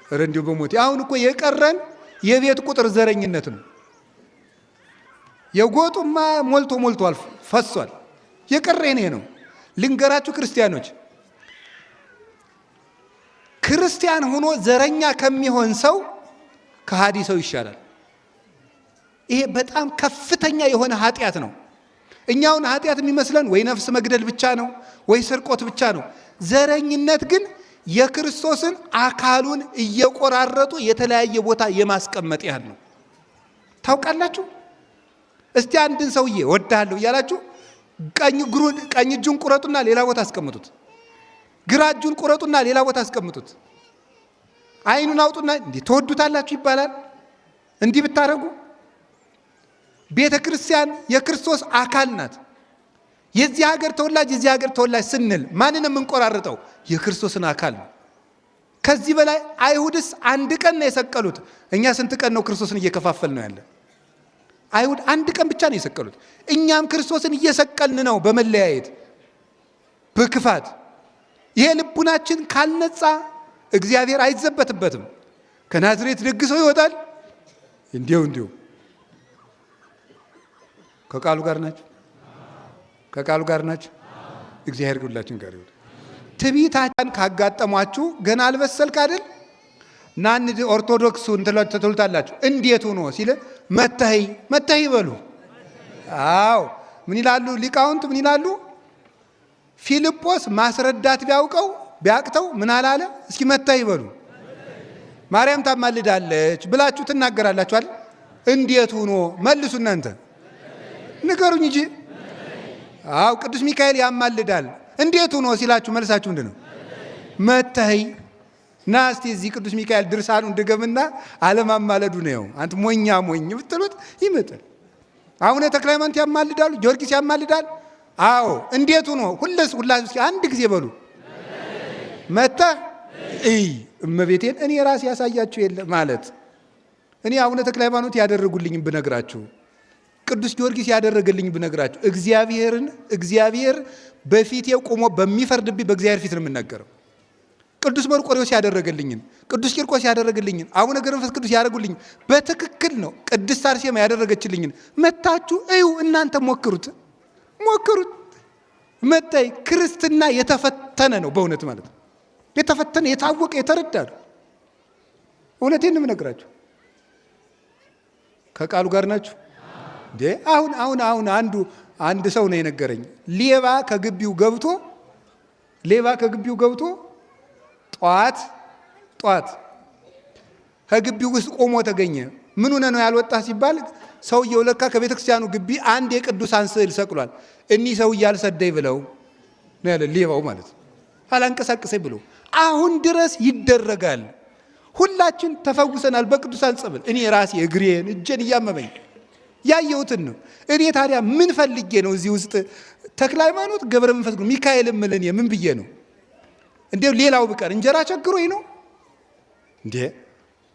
ኧረ እንዲሁ በሞት አሁን እኮ የቀረን የቤት ቁጥር ዘረኝነት ነው። የጎጡማ ሞልቶ ፈሷል። የቀረ እኔ ነው። ልንገራችሁ ክርስቲያኖች፣ ክርስቲያን ሆኖ ዘረኛ ከሚሆን ሰው ከሃዲ ሰው ይሻላል። ይሄ በጣም ከፍተኛ የሆነ ኃጢአት ነው። እኛውን ኃጢአት የሚመስለን ወይ ነፍስ መግደል ብቻ ነው ወይ ስርቆት ብቻ ነው። ዘረኝነት ግን የክርስቶስን አካሉን እየቆራረጡ የተለያየ ቦታ የማስቀመጥ ያህል ነው። ታውቃላችሁ? እስቲ አንድን ሰውዬ ወዳለሁ እያላችሁ ቀኝ እጁን ቁረጡና ሌላ ቦታ አስቀምጡት። ግራ እጁን ቁረጡና ሌላ ቦታ አስቀምጡት። አይኑን አውጡና እንዲህ ተወዱታላችሁ ይባላል። እንዲህ ብታረጉ ቤተ ክርስቲያን የክርስቶስ አካል ናት። የዚህ ሀገር ተወላጅ ስንል ማንን የምንቆራርጠው? የክርስቶስን አካል ነው። ከዚህ በላይ አይሁድስ አንድ ቀን ነው የሰቀሉት። እኛ ስንት ቀን ነው ክርስቶስን እየከፋፈል ነው ያለ? አይሁድ አንድ ቀን ብቻ ነው የሰቀሉት። እኛም ክርስቶስን እየሰቀልን ነው በመለያየት በክፋት። ይሄ ልቡናችን ካልነጻ እግዚአብሔር አይዘበትበትም። ከናዝሬት ደግ ሰው ይወጣል። እንዲሁ ከቃሉ ጋር ናችሁ። እግዚአብሔር ሁላችን ጋር ይሁን። ትዕቢታችን ካጋጠሟችሁ ገና አልበሰልክ አይደል? ናንድ ኦርቶዶክሱን ትሉታላችሁ። እንዴት ሆኖ ሲል መተኸይ በሉ። አዎ ምን ይላሉ ሊቃውንት? ምን ይላሉ? ፊልጶስ ማስረዳት ቢያቅተው ምን አላለ? እስኪ መተኸይ በሉ። ማርያም ታማልዳለች ብላችሁ ትናገራላችሁ አይደል? እንዴት ሆኖ መልሱ እናንተ ንገሩኝ እንጂ። አዎ ቅዱስ ሚካኤል ያማልዳል። እንዴት ሆኖ ሲላችሁ መልሳችሁ ምንድን ነው? መተኸይ ና እስቲ እዚህ ቅዱስ ሚካኤል ድርሳኑ እንደገምና አለማማለዱ ነው። አንተ ሞኝ ብትሉት ይመጣል። አቡነ ተክለ ሃይማኖት ያማልዳሉ፣ ጊዮርጊስ ያማልዳል። አዎ እንዴት ሆኖ ሁላችሁ አንድ ጊዜ በሉ መተኸይ እመቤቴን እኔ ራሴ ያሳያችሁ የለ ማለት እኔ አቡነ ተክለ ሃይማኖት ያደረጉልኝም ብነግራችሁ ቅዱስ ጊዮርጊስ ያደረገልኝ ብነግራችሁ እግዚአብሔር በፊቴ ቆሞ በሚፈርድብኝ በእግዚአብሔር ፊት ነው የምናገረው። ቅዱስ መርቆሬዎስ ያደረገልኝን፣ ቅዱስ ቂርቆስ ያደረገልኝን፣ አቡነ ገብረ መንፈስ ቅዱስ ያደረጉልኝ በትክክል ነው። ቅድስት አርሴማ ያደረገችልኝን መታችሁ እዩ። እናንተ ሞክሩት። መተኸይ ክርስትና የተፈተነ ነው በእውነት ማለት ነው። የተፈተነ የታወቀ የተረዳ ነው። እውነቴን ነው የምነግራችሁ። ከቃሉ ጋር ናችሁ እንዴ? አሁን አንድ ሰው ነው የነገረኝ። ሌባ ከግቢው ገብቶ ጧት ከግቢው ውስጥ ቆሞ ተገኘ። ምን ሆነ ነው ያልወጣ ሲባል ሰውየው ለካ ከቤተ ክርስቲያኑ ግቢ አንድ የቅዱሳን ስዕል ሰቅሏል። እኒህ ሰውዬ አልሰደኝ ብለው ነው ያለ ሌባው ማለት ነው። አላንቀሳቀሰኝ ብሎ አሁን ድረስ ይደረጋል። ሁላችን ተፈውሰናል በቅዱሳን ጸበል። እኔ ራሴ እግሬን እጄን እያመመኝ ያየሁትን ነው። እኔ ታዲያ ምን ፈልጌ ነው እዚህ ውስጥ ተክለ ሃይማኖት ገብረ መንፈስ ቅዱስ ሚካኤል ምልን ምን ብዬ ነው እንዴው? ሌላው ብቀር እንጀራ ቸግሮኝ ነው እንዴ?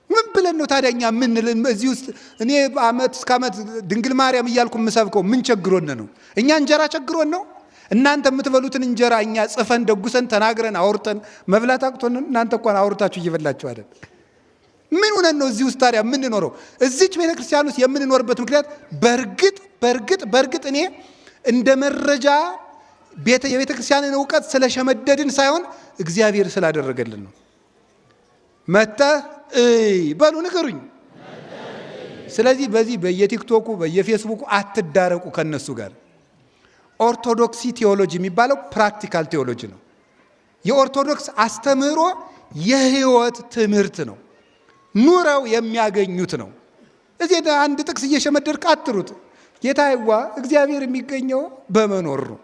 ምን ብለን ነው ታዲያ እኛ ምን እዚህ ውስጥ እኔ ዓመት እስከ ዓመት ድንግል ማርያም እያልኩ የምሰብከው ምን ቸግሮን ነው? እኛ እንጀራ ቸግሮን ነው? እናንተ የምትበሉትን እንጀራ እኛ ጽፈን ደጉሰን ተናግረን አውርተን መብላት አቅቶን? እናንተ እንኳን አውርታችሁ እየበላችሁ አይደል? ምን ሆነን ነው እዚህ ውስጥ ታዲያ የምንኖረው? እዚች ቤተክርስቲያን ውስጥ የምንኖርበት ምክንያት በእርግጥ እኔ እንደ መረጃ የቤተክርስቲያንን እውቀት ስለሸመደድን ሳይሆን እግዚአብሔር ስላደረገልን ነው። መተህ በሉ ንገሩኝ። ስለዚህ በዚህ በየቲክቶኩ በየፌስቡኩ አትዳረቁ ከነሱ ጋር። ኦርቶዶክሲ ቴዎሎጂ የሚባለው ፕራክቲካል ቴዎሎጂ ነው። የኦርቶዶክስ አስተምህሮ የህይወት ትምህርት ነው። ኑረው የሚያገኙት ነው። እዚህ አንድ ጥቅስ እየሸመደድክ አትሩት። ጌታዬዋ እግዚአብሔር የሚገኘው በመኖር ነው።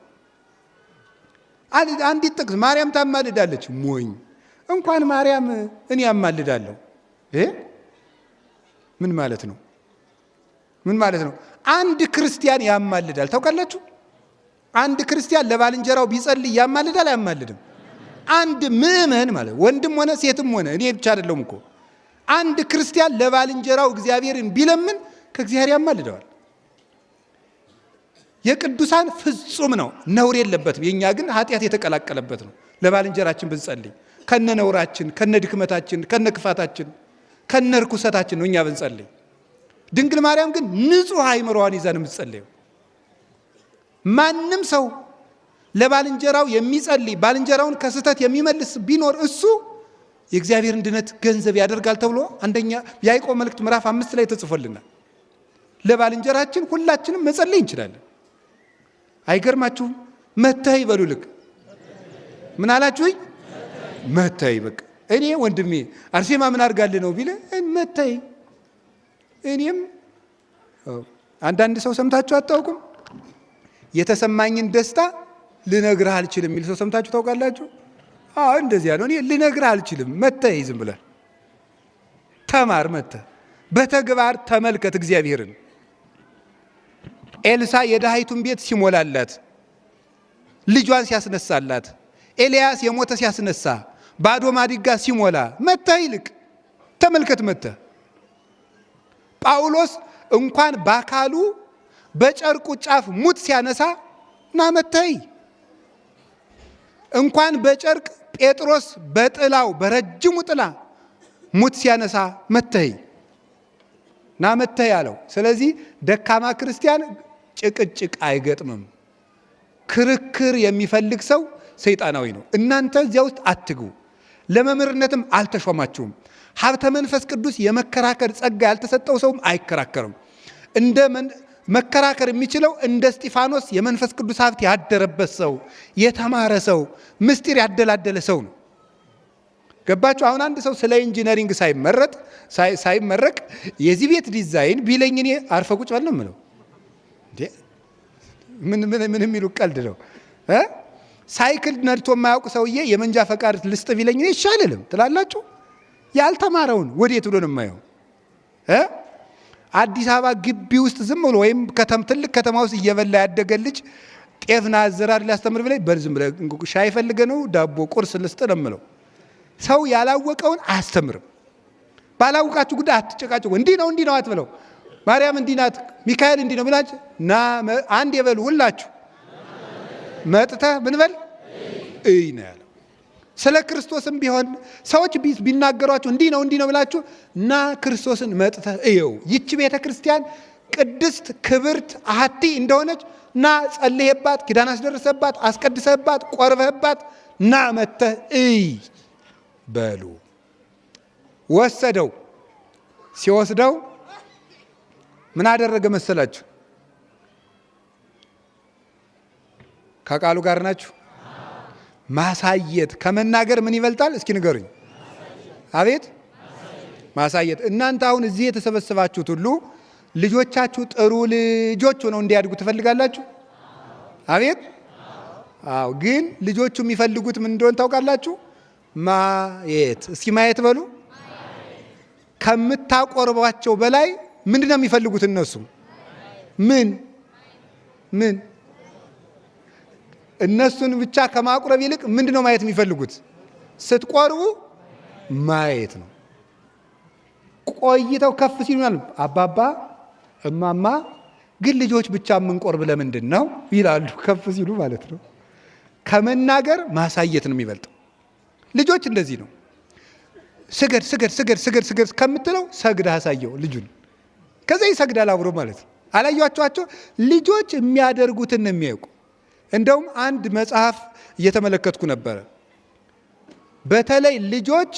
አንዲት ጥቅስ ማርያም ታማልዳለች። ሞኝ እንኳን ማርያም እኔ ያማልዳለሁ። ምን ማለት ነው? አንድ ክርስቲያን ያማልዳል። ታውቃላችሁ? አንድ ክርስቲያን ለባልንጀራው ቢጸልይ ያማልዳል አያማልድም? አንድ ምእመን ማለት ወንድም ሆነ ሴትም ሆነ እኔ ብቻ አይደለሁም እኮ አንድ ክርስቲያን ለባልንጀራው እግዚአብሔርን ቢለምን ከእግዚአብሔር ያማልደዋል። የቅዱሳን ፍጹም ነው፣ ነውር የለበትም። የኛ ግን ኃጢአት የተቀላቀለበት ነው። ለባልንጀራችን ብንጸልይ ከነ ነውራችን፣ ከነ ድክመታችን፣ ከነ ክፋታችን፣ ከነ ርኩሰታችን ነው እኛ ብንጸልይ። ድንግል ማርያም ግን ንጹሕ አእምሮዋን ይዛ ነው የምትጸልየው። ማንም ሰው ለባልንጀራው የሚጸልይ ባልንጀራውን ከስህተት የሚመልስ ቢኖር እሱ የእግዚአብሔርን ድነት ገንዘብ ያደርጋል ተብሎ አንደኛ ያዕቆብ መልእክት ምዕራፍ 5 ላይ ተጽፎልናል። ለባልንጀራችን ሁላችንም መጸለይ እንችላለን። አይገርማችሁም? መተይ በሉ። ልክ ምን አላችሁኝ? መተይ። በቃ እኔ ወንድሜ አርሴማ ምን አድርጋልህ ነው ቢለ መተይ። እኔም አንዳንድ ሰው ሰምታችሁ አታውቁም? የተሰማኝን ደስታ ልነግርህ አልችልም የሚል ሰው ሰምታችሁ ታውቃላችሁ? እንደዚያ ነው። እኔ ልነግርህ አልችልም። መተህ ዝም ብለህ ተማር። መተህ በተግባር ተመልከት እግዚአብሔርን። ኤልሳ የድሃይቱን ቤት ሲሞላላት፣ ልጇን ሲያስነሳላት፣ ኤልያስ የሞተ ሲያስነሳ፣ ባዶ ማዲጋ ሲሞላ መተህ ይልቅ ተመልከት። መተህ ጳውሎስ እንኳን በአካሉ በጨርቁ ጫፍ ሙት ሲያነሳ ና መተህ። እንኳን በጨርቅ ጴጥሮስ በጥላው በረጅሙ ጥላ ሙት ሲያነሳ መተህ ና መተህ ያለው። ስለዚህ ደካማ ክርስቲያን ጭቅጭቅ አይገጥምም። ክርክር የሚፈልግ ሰው ሰይጣናዊ ነው። እናንተ እዚያ ውስጥ አትግቡ። ለመምህርነትም አልተሾማችሁም። ሀብተ መንፈስ ቅዱስ የመከራከር ጸጋ ያልተሰጠው ሰውም አይከራከርም። መከራከር የሚችለው እንደ እስጢፋኖስ የመንፈስ ቅዱስ ሀብት ያደረበት ሰው፣ የተማረ ሰው፣ ምስጢር ያደላደለ ሰው ነው። ገባችሁ? አሁን አንድ ሰው ስለ ኢንጂነሪንግ ሳይመረቅ የዚህ ቤት ዲዛይን ቢለኝ እኔ አርፈ ቁጭ በል ነው የምለው። ምን የሚሉ ቀልድ ነው? ሳይክል ነድቶ የማያውቅ ሰውዬ የመንጃ ፈቃድ ልስጥ ቢለኝ እኔ ይሻልልም ትላላችሁ? ያልተማረውን ወዴት ብሎ ነው የማየው? አዲስ አበባ ግቢ ውስጥ ዝም ብሎ ወይም ትልቅ ከተማ ውስጥ እየበላ ያደገ ልጅ ጤፍና አዘራር ሊያስተምር ብለኝ ዝም ብለህ ሻይ ፈልገ ነው ዳቦ ቁርስ ልስጥ ነው የምለው። ሰው ያላወቀውን አያስተምርም። ባላውቃችሁ ጉዳይ አትጨቃጭቁ። እንዲህ ነው አትበለው። ማርያም እንዲህ ናት፣ ሚካኤል እንዲህ ነው ብላችሁ ና አንድ የበሉ ሁላችሁ መጥተህ ምን በል እይ ነው ያለው። ስለ ክርስቶስም ቢሆን ሰዎች ቢናገሯችሁ እንዲህ ነው ብላችሁ ና ክርስቶስን መጥተህ እየው። ይቺ ቤተ ክርስቲያን ቅድስት ክብርት አሐቲ እንደሆነች ና ጸልየባት፣ ኪዳን አስደርሰባት፣ አስቀድሰባት፣ ቆርበህባት ና መጥተህ እይ በሉ። ሲወስደው ምን አደረገ መሰላችሁ? ከቃሉ ጋር ናችሁ? ማሳየት ከመናገር ምን ይበልጣል? እስኪ ንገሩኝ። አቤት ማሳየት። እናንተ አሁን እዚህ የተሰበሰባችሁት ሁሉ ልጆቻችሁ ጥሩ ልጆች ሆነው እንዲያድጉ ትፈልጋላችሁ? አቤት አዎ። ግን ልጆቹ የሚፈልጉት ምን እንደሆነ ታውቃላችሁ? ማየት። እስኪ ማየት በሉ። ከምታቆርቧቸው በላይ ምንድን ነው የሚፈልጉት እነሱ? ምን እነሱን ብቻ ከማቁረብ ይልቅ ምንድን ነው ማየት የሚፈልጉት? ስትቆርቡ ማየት ነው። ቆይተው ከፍ ሲሉ አባባ እማማ ግን ልጆች ብቻ የምንቆርብ ለምንድን ነው ይላሉ። ከፍ ሲሉ ማለት ነው። ከመናገር ማሳየት ነው የሚበልጠው። ልጆች እንደዚህ ነው። ስገድ ስገድ ስገድ ስገድ ስገድ ከምትለው ሰግድ አሳየው ልጁን። ከዛ ይሰግዳል አብሮ ማለት ነው። አላያችኋቸው? ልጆች የሚያደርጉትን ነው የሚያውቁ። እንደውም አንድ መጽሐፍ እየተመለከትኩ ነበረ። በተለይ ልጆች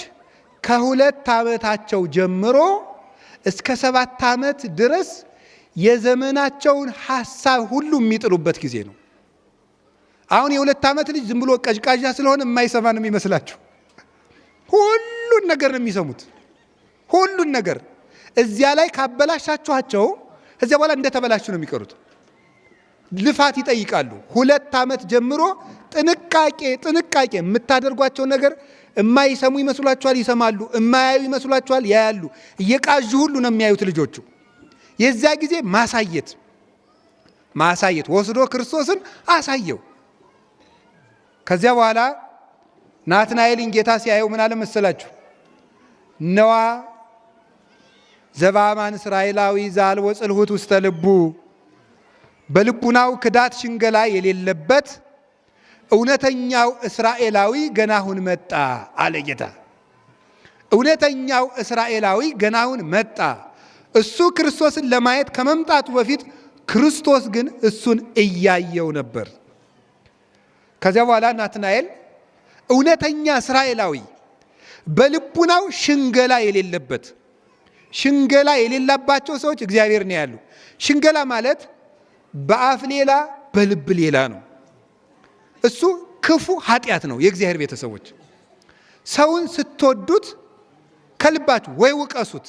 ከ2 ዓመታቸው ጀምሮ እስከ 7 ዓመት ድረስ የዘመናቸውን ሐሳብ ሁሉ የሚጥሉበት ጊዜ ነው። አሁን የ2 ዓመት ልጅ ዝም ብሎ ቀዥቃዣ ስለሆነ የማይሰማ ነው የሚመስላችሁ። ሁሉን ነገር ነው የሚሰሙት። ሁሉን ነገር እዚያ ላይ ካበላሻችኋቸው እዚያ በኋላ እንደተበላሹ ነው የሚቀሩት። ልፋት ይጠይቃሉ። 2 ዓመት ጀምሮ ጥንቃቄ የምታደርጓቸው ነገር የማይሰሙ ይመስሏችኋል፣ ይሰማሉ። የማያዩ ይመስሏችኋል፣ ያያሉ። እየቃዡ ሁሉ ነው የሚያዩት ልጆቹ። የዚያ ጊዜ ማሳየት ወስዶ ክርስቶስን አሳየው። ከዚያ በኋላ ናትናኤልን ጌታ ሲያየው ምን አለ መሰላችሁ? ነዋ ዘበአማን እስራኤላዊ ዘአልቦ ጽልሁት ውስተ ልቡ፣ በልቡናው ክዳት ሽንገላ የሌለበት እውነተኛው እስራኤላዊ ገና አሁን መጣ አለ ጌታ። እውነተኛው እስራኤላዊ ገና አሁን መጣ። እሱ ክርስቶስን ለማየት ከመምጣቱ በፊት ክርስቶስ ግን እሱን እያየው ነበር። ከዚያ በኋላ ናትናኤል እውነተኛ እስራኤላዊ በልቡናው ሽንገላ የሌለበት። ሽንገላ የሌላባቸው ሰዎች እግዚአብሔር ነው ያሉ። ሽንገላ ማለት በአፍ ሌላ በልብ ሌላ ነው። እሱ ክፉ ኃጢአት ነው። የእግዚአብሔር ቤተሰቦች ሰውን ስትወዱት ከልባችሁ ወይ ውቀሱት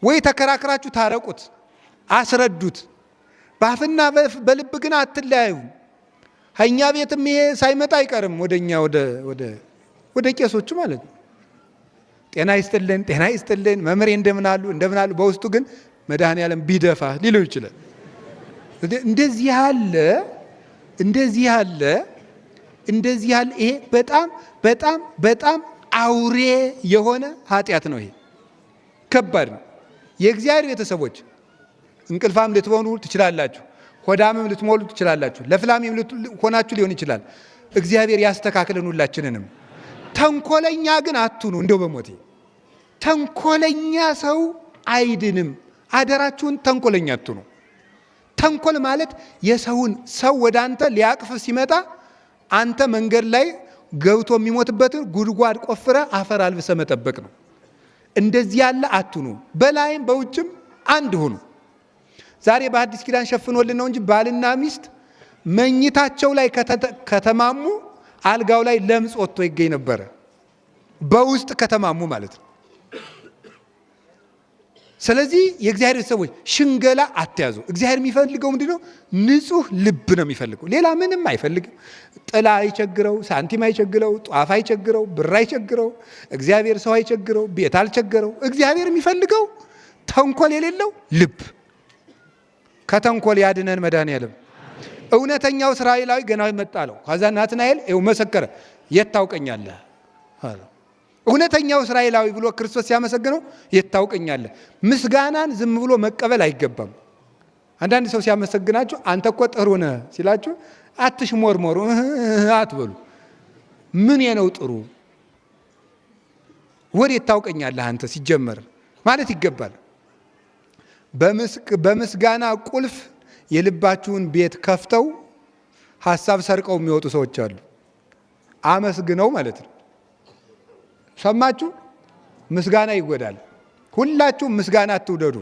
ወይ ተከራክራችሁ ታረቁት፣ አስረዱት። በአፍና በልብ ግን አትለያዩ። ከእኛ ቤትም ይሄ ሳይመጣ አይቀርም ወደኛ ወደ ቄሶቹ ማለት ነው። ጤና ይስጥልን መምህሬ እንደምን አሉ። በውስጡ ግን መድኃኔዓለም ቢደፋ ሊለው ይችላል። እንደዚህ ያለ ይሄ በጣም አውሬ የሆነ ኃጢአት ነው። ይሄ ከባድ ነው። የእግዚአብሔር ቤተሰቦች እንቅልፋም ልትሆኑ ትችላላችሁ፣ ሆዳምም ልትሞሉ ትችላላችሁ፣ ለፍላሚም ሆናችሁ ሊሆን ይችላል። እግዚአብሔር ያስተካክለን ሁላችንንም። ተንኮለኛ ግን አትሁኑ። እንደው በሞቴ ተንኮለኛ ሰው አይድንም። አደራችሁን ተንኮለኛ አትሁኑ። ተንኮል ማለት የሰውን ሰው ወደ አንተ ሊያቅፍ ሲመጣ አንተ መንገድ ላይ ገብቶ የሚሞትበትን ጉድጓድ ቆፍረ አፈር አልብሰ መጠበቅ ነው። እንደዚህ ያለ አትሁኑ። በላይም በውጭም አንድ ሁኑ። ዛሬ በአዲስ ኪዳን ሸፍኖልን ነው እንጂ ባልና ሚስት መኝታቸው ላይ ከተማሙ አልጋው ላይ ለምጽ ወጥቶ ይገኝ ነበረ። በውስጥ ከተማሙ ማለት ነው። ስለዚህ የእግዚአብሔር ሰዎች ሽንገላ አትያዙ። እግዚአብሔር የሚፈልገው ምንድነው? ንጹህ ልብ ነው የሚፈልገው። ሌላ ምንም አይፈልግም። ጥላ አይቸግረው፣ ሳንቲም አይቸግረው፣ ጧፍ አይቸግረው፣ ብር አይቸግረው፣ እግዚአብሔር ሰው አይቸግረው፣ ቤት አልቸገረው። እግዚአብሔር የሚፈልገው ተንኮል የሌለው ልብ። ከተንኮል ያድነን መድኃኔዓለም። እውነተኛው እስራኤላዊ ገና መጣ አለው። ከዛ ናትናኤል ይኸው መሰከረ። የት ታውቀኛለህ አለው። እውነተኛው እስራኤላዊ ብሎ ክርስቶስ ሲያመሰግነው የት ታውቀኛለህ? ምስጋናን ዝም ብሎ መቀበል አይገባም። አንዳንድ ሰው ሲያመሰግናችሁ አንተ እኮ ጥሩ ነህ ሲላችሁ አትሽሞርሞሩ፣ አትበሉ። ምን የነው ጥሩ? ወዴት ታውቀኛለህ አንተ ሲጀመር ማለት ይገባል። በምስጋና ቁልፍ የልባችሁን ቤት ከፍተው ሐሳብ ሰርቀው የሚወጡ ሰዎች አሉ። አመስግነው ማለት ነው። ሰማችሁ? ምስጋና ይጎዳል። ሁላችሁም ምስጋና አትውደዱ።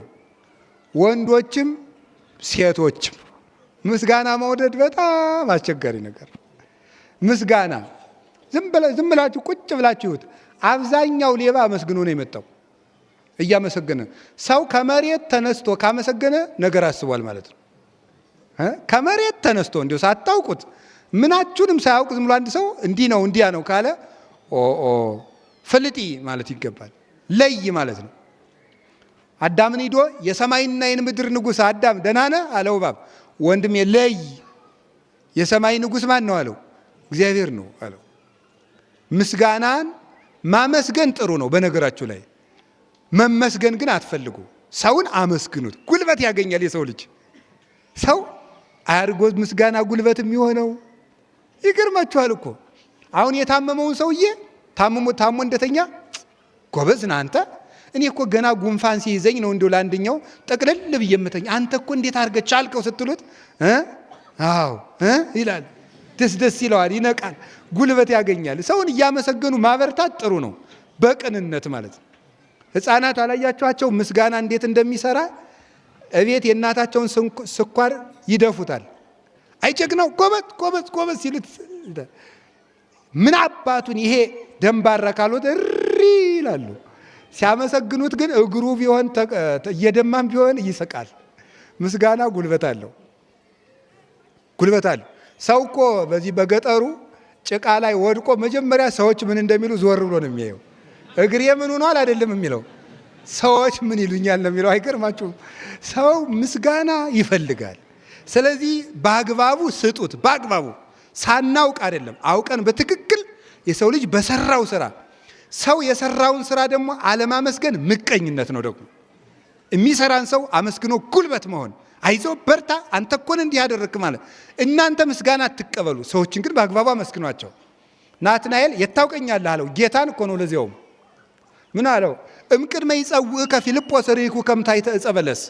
ወንዶችም ሴቶችም ምስጋና መውደድ በጣም አስቸጋሪ ነገር። ምስጋና ዝም ብላችሁ ቁጭ ብላችሁት። አብዛኛው ሌባ አመስግኖ ነው የመጣው። እያመሰገነ ሰው ከመሬት ተነስቶ ካመሰገነ ነገር አስቧል ማለት ነው። ከመሬት ተነስቶ እንዲሁ ሳታውቁት ምናችሁንም ሳያውቅ ዝም ብሎ አንድ ሰው እንዲህ ነው እንዲያ ነው ካለ ፍልጢ ማለት ይገባል። ለይ ማለት ነው። አዳምን ሂዶ የሰማይና የምድር ንጉሥ አዳም ደህና ነህ አለው እባብ። ወንድሜ ለይ፣ የሰማይ ንጉሥ ማን ነው አለው? እግዚአብሔር ነው አለው። ምስጋናን ማመስገን ጥሩ ነው። በነገራችሁ ላይ መመስገን ግን አትፈልጉ። ሰውን አመስግኑት፣ ጉልበት ያገኛል የሰው ልጅ። ሰው አያርጎ ምስጋና ጉልበት የሚሆነው ይገርማችኋል እኮ። አሁን የታመመውን ሰውዬ ታሞ እንደተኛ ጎበዝ ነህ አንተ፣ እኔ እኮ ገና ጉንፋን ሲይዘኝ ነው እንዲሁ ለአንደኛው ጠቅልል ብዬ የምተኛ፣ አንተ እኮ እንዴት አድርገህ ቻልከው ስትሉት አዎ ይላል። ደስ ይለዋል፣ ይነቃል፣ ጉልበት ያገኛል። ሰውን እያመሰገኑ ማበርታት ጥሩ ነው፣ በቅንነት ማለት ነው። ሕፃናት አላያችኋቸው ምስጋና እንዴት እንደሚሰራ? እቤት የእናታቸውን ስኳር ይደፉታል። አይጨግነው ጎበዝ ሲሉት ምን አባቱን ይሄ ደንባራ ካልሆነ እሪ ይላሉ። ሲያመሰግኑት ግን እግሩ ቢሆን እየደማም ቢሆን ይስቃል። ምስጋና ጉልበት አለው። ሰው እኮ በዚህ በገጠሩ ጭቃ ላይ ወድቆ መጀመሪያ ሰዎች ምን እንደሚሉ ዞር ብሎ ነው የሚያየው። እግሬ ምን ሆኗል አይደለም የሚለው፣ ሰዎች ምን ይሉኛል ነው የሚለው። አይገርማችሁም? ሰው ምስጋና ይፈልጋል። ስለዚህ በአግባቡ ስጡት። በአግባቡ ሳናውቅ አይደለም፣ አውቀን በትክክል የሰው ልጅ በሰራው ስራ። ሰው የሰራውን ስራ ደግሞ አለማመስገን ምቀኝነት ነው። ደግሞ የሚሰራን ሰው አመስግኖ ጉልበት መሆን፣ አይዞ በርታ፣ አንተ እኮ እንዲህ ያደረክ ማለት። እናንተ ምስጋና አትቀበሉ፣ ሰዎችን ግን በአግባቡ አመስግኗቸው። ናትናኤል የታውቀኛለህ አለው። ጌታን እኮ ነው። ለዚያውም ምን አለው? እምቅድመ ይጸውዕከ ፊልጶስ ርኢኩ ከምታይተ ዕፀ በለስ።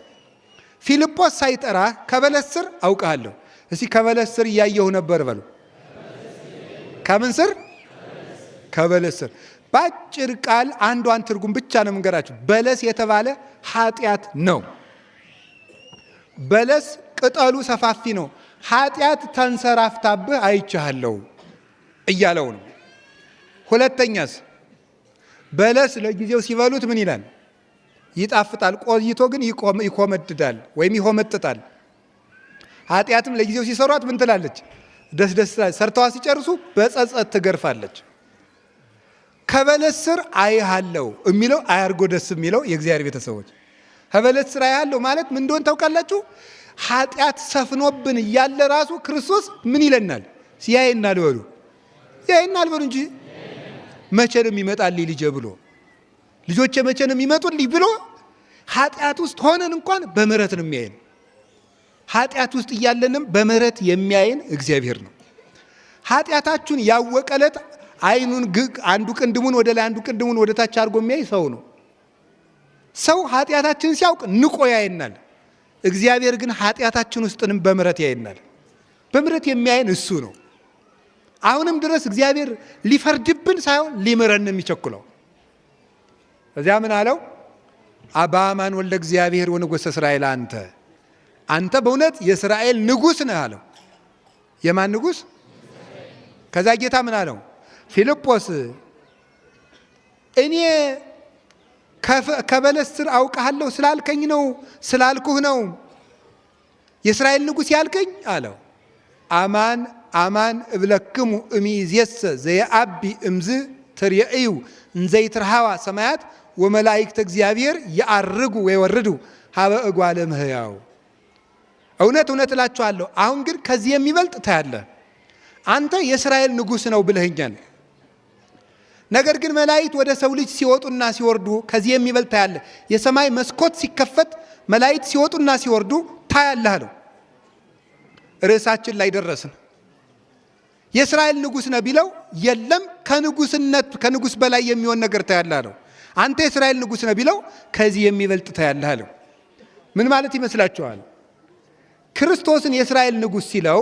ፊልጶስ ሳይጠራ ከበለስ ስር አውቃለሁ። እስቲ ከበለስ ስር እያየሁ ነበር በሉ። ከምን ስር? ከበለስ ስር። በአጭር ቃል አንዷን ትርጉም ብቻ ነው የምንገራችሁ። በለስ የተባለ ኃጢአት ነው። በለስ ቅጠሉ ሰፋፊ ነው። ኃጢአት ተንሰራፍታብህ አይቻለሁ እያለው ነው። ሁለተኛስ በለስ ለጊዜው ሲበሉት ምን ይላል? ይጣፍጣል። ቆይቶ ግን ይኮመድዳል ወይም ይሆመጥጣል። ኃጢአትም ለጊዜው ሲሰሯት ምን ትላለች? ደስ ሰርተዋ ሲጨርሱ በጸጸት ትገርፋለች። ከበለስ ስር አይሃለው የሚለው አያርጎ ደስ የሚለው የእግዚአብሔር ቤተሰቦች፣ ከበለስ ስር አይሃለው ማለት ምን እንደሆነ ታውቃላችሁ? ኃጢአት ሰፍኖብን እያለ ራሱ ክርስቶስ ምን ይለናል? ሲያየናል በሉ፣ ሲያየናል በሉ እንጂ መቼ ነው የሚመጣልኝ ልጄ ብሎ፣ ልጆቼ መቼ ነው የሚመጡልኝ ብሎ ኃጢአት ውስጥ ሆነን እንኳን በምህረት ነው የሚያየን። ኃጢአት ውስጥ እያለንም በምህረት የሚያየን እግዚአብሔር ነው። ኃጢአታችሁን ያወቀለት አይኑን አንዱ ቅንድሙን ወደ ላይ አንዱ ቅንድሙን ወደ ታች አድርጎ የሚያይ ሰው ነው። ሰው ኃጢአታችንን ሲያውቅ ንቆ ያየናል። እግዚአብሔር ግን ኃጢአታችን ውስጥንም በምህረት ያየናል። በምህረት የሚያየን እሱ ነው። አሁንም ድረስ እግዚአብሔር ሊፈርድብን ሳይሆን ሊምረን የሚቸኩለው። እዚያ ምን አለው? አባማን ወልደ እግዚአብሔር ወንጉሠ እስራኤል አንተ በእውነት የእስራኤል ንጉሥ ነህ አለው። የማን ንጉሥ? ከዛ ጌታ ምን አለው? ፊልጶስ እኔ ከበለስ ስር አውቃለሁ ስላልከኝ ነው ስላልኩህ ነው የእስራኤል ንጉሥ ያልከኝ አለው። አማን እብለክሙ እምይእዜሰ ዘየዐቢ እምዝ ትርእዩ እንዘ ይትረኃዋ ሰማያት ወመላእክተ እግዚአብሔር ይዐርጉ ወይወርዱ ሀበ እጓለ እመሕያው። እውነት እላችኋለሁ አሁን ግን ከዚህ የሚበልጥ ታያለህ። አንተ የእስራኤል ንጉሥ ነው ብለኸኛል። ነገር ግን መላእክት ወደ ሰው ልጅ ሲወጡና ሲወርዱ ከዚህ የሚበልጥ ታያለህ። የሰማይ መስኮት ሲከፈት መላእክት ሲወጡና ሲወርዱ ታያለህ አለው። ርዕሳችን ላይ ደረስን። የእስራኤል ንጉሥ ነህ ቢለው የለም ከንጉሥ በላይ የሚሆን ነገር ታያለህ አለው። አንተ የእስራኤል ንጉሥ ነህ ቢለው ከዚህ የሚበልጥ ታያለህ አለው። ምን ማለት ይመስላችኋል? ክርስቶስን የእስራኤል ንጉሥ ሲለው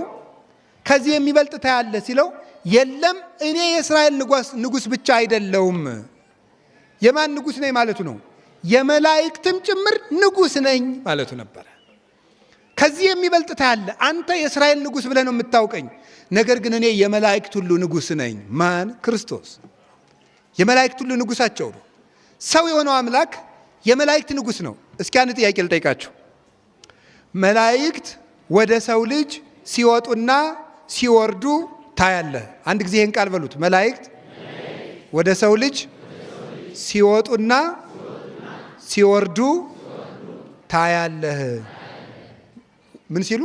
ከዚህ የሚበልጥ ታያለህ ሲለው የለም እኔ የእስራኤል ንጉሥ ብቻ አይደለውም። የማን ንጉሥ ነኝ ማለቱ ነው? የመላእክትም ጭምር ንጉሥ ነኝ ማለቱ ነበረ። ከዚህ የሚበልጥ ታያለ። አንተ የእስራኤል ንጉሥ ብለህ ነው የምታውቀኝ፣ ነገር ግን እኔ የመላእክት ሁሉ ንጉሥ ነኝ። ማን? ክርስቶስ የመላእክት ሁሉ ንጉሣቸው ነው። ሰው የሆነው አምላክ የመላእክት ንጉሥ ነው። እስኪ አንድ ጥያቄ ልጠይቃችሁ። መላእክት ወደ ሰው ልጅ ሲወጡና ሲወርዱ ታያለህ። አንድ ጊዜ ይህን ቃል በሉት። መላእክት ወደ ሰው ልጅ ሲወጡና ሲወርዱ ታያለህ። ምን ሲሉ?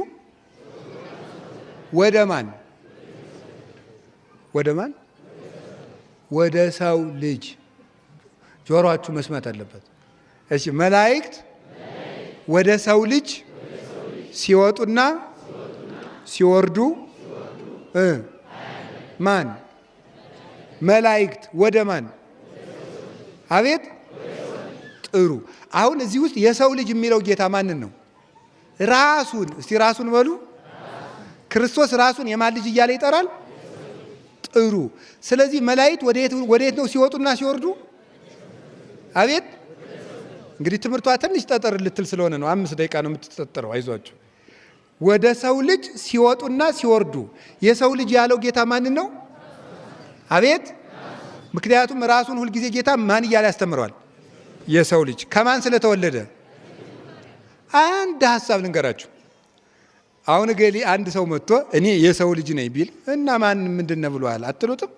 ወደ ማን? ወደ ማን? ወደ ሰው ልጅ። ጆሮአችሁ መስማት አለበት። እሺ፣ መላእክት ወደ ሰው ልጅ ሲወጡና ሲወርዱ ማን? መላእክት ወደ ማን? አቤት፣ ጥሩ። አሁን እዚህ ውስጥ የሰው ልጅ የሚለው ጌታ ማንን ነው? ራሱን። እስቲ ራሱን በሉ። ክርስቶስ ራሱን የማን ልጅ እያለ ይጠራል? ጥሩ። ስለዚህ መላእክት ወዴት ነው ሲወጡና ሲወርዱ? አቤት። እንግዲህ ትምህርቷ ትንሽ ጠጠር ልትል ስለሆነ ነው። 5 ደቂቃ ነው የምትጠጠረው። አይዟችሁ። ወደ ሰው ልጅ ሲወጡና ሲወርዱ። የሰው ልጅ ያለው ጌታ ማንን ነው? አቤት። ምክንያቱም ራሱን ሁልጊዜ ጌታ ማን እያለ ያስተምረዋል? የሰው ልጅ። ከማን ስለተወለደ? አንድ ሀሳብ ልንገራችሁ። አሁን ገሊ አንድ ሰው መጥቶ እኔ የሰው ልጅ ነኝ ቢል እና ማን ምንድነው ብሏል አትሉትም?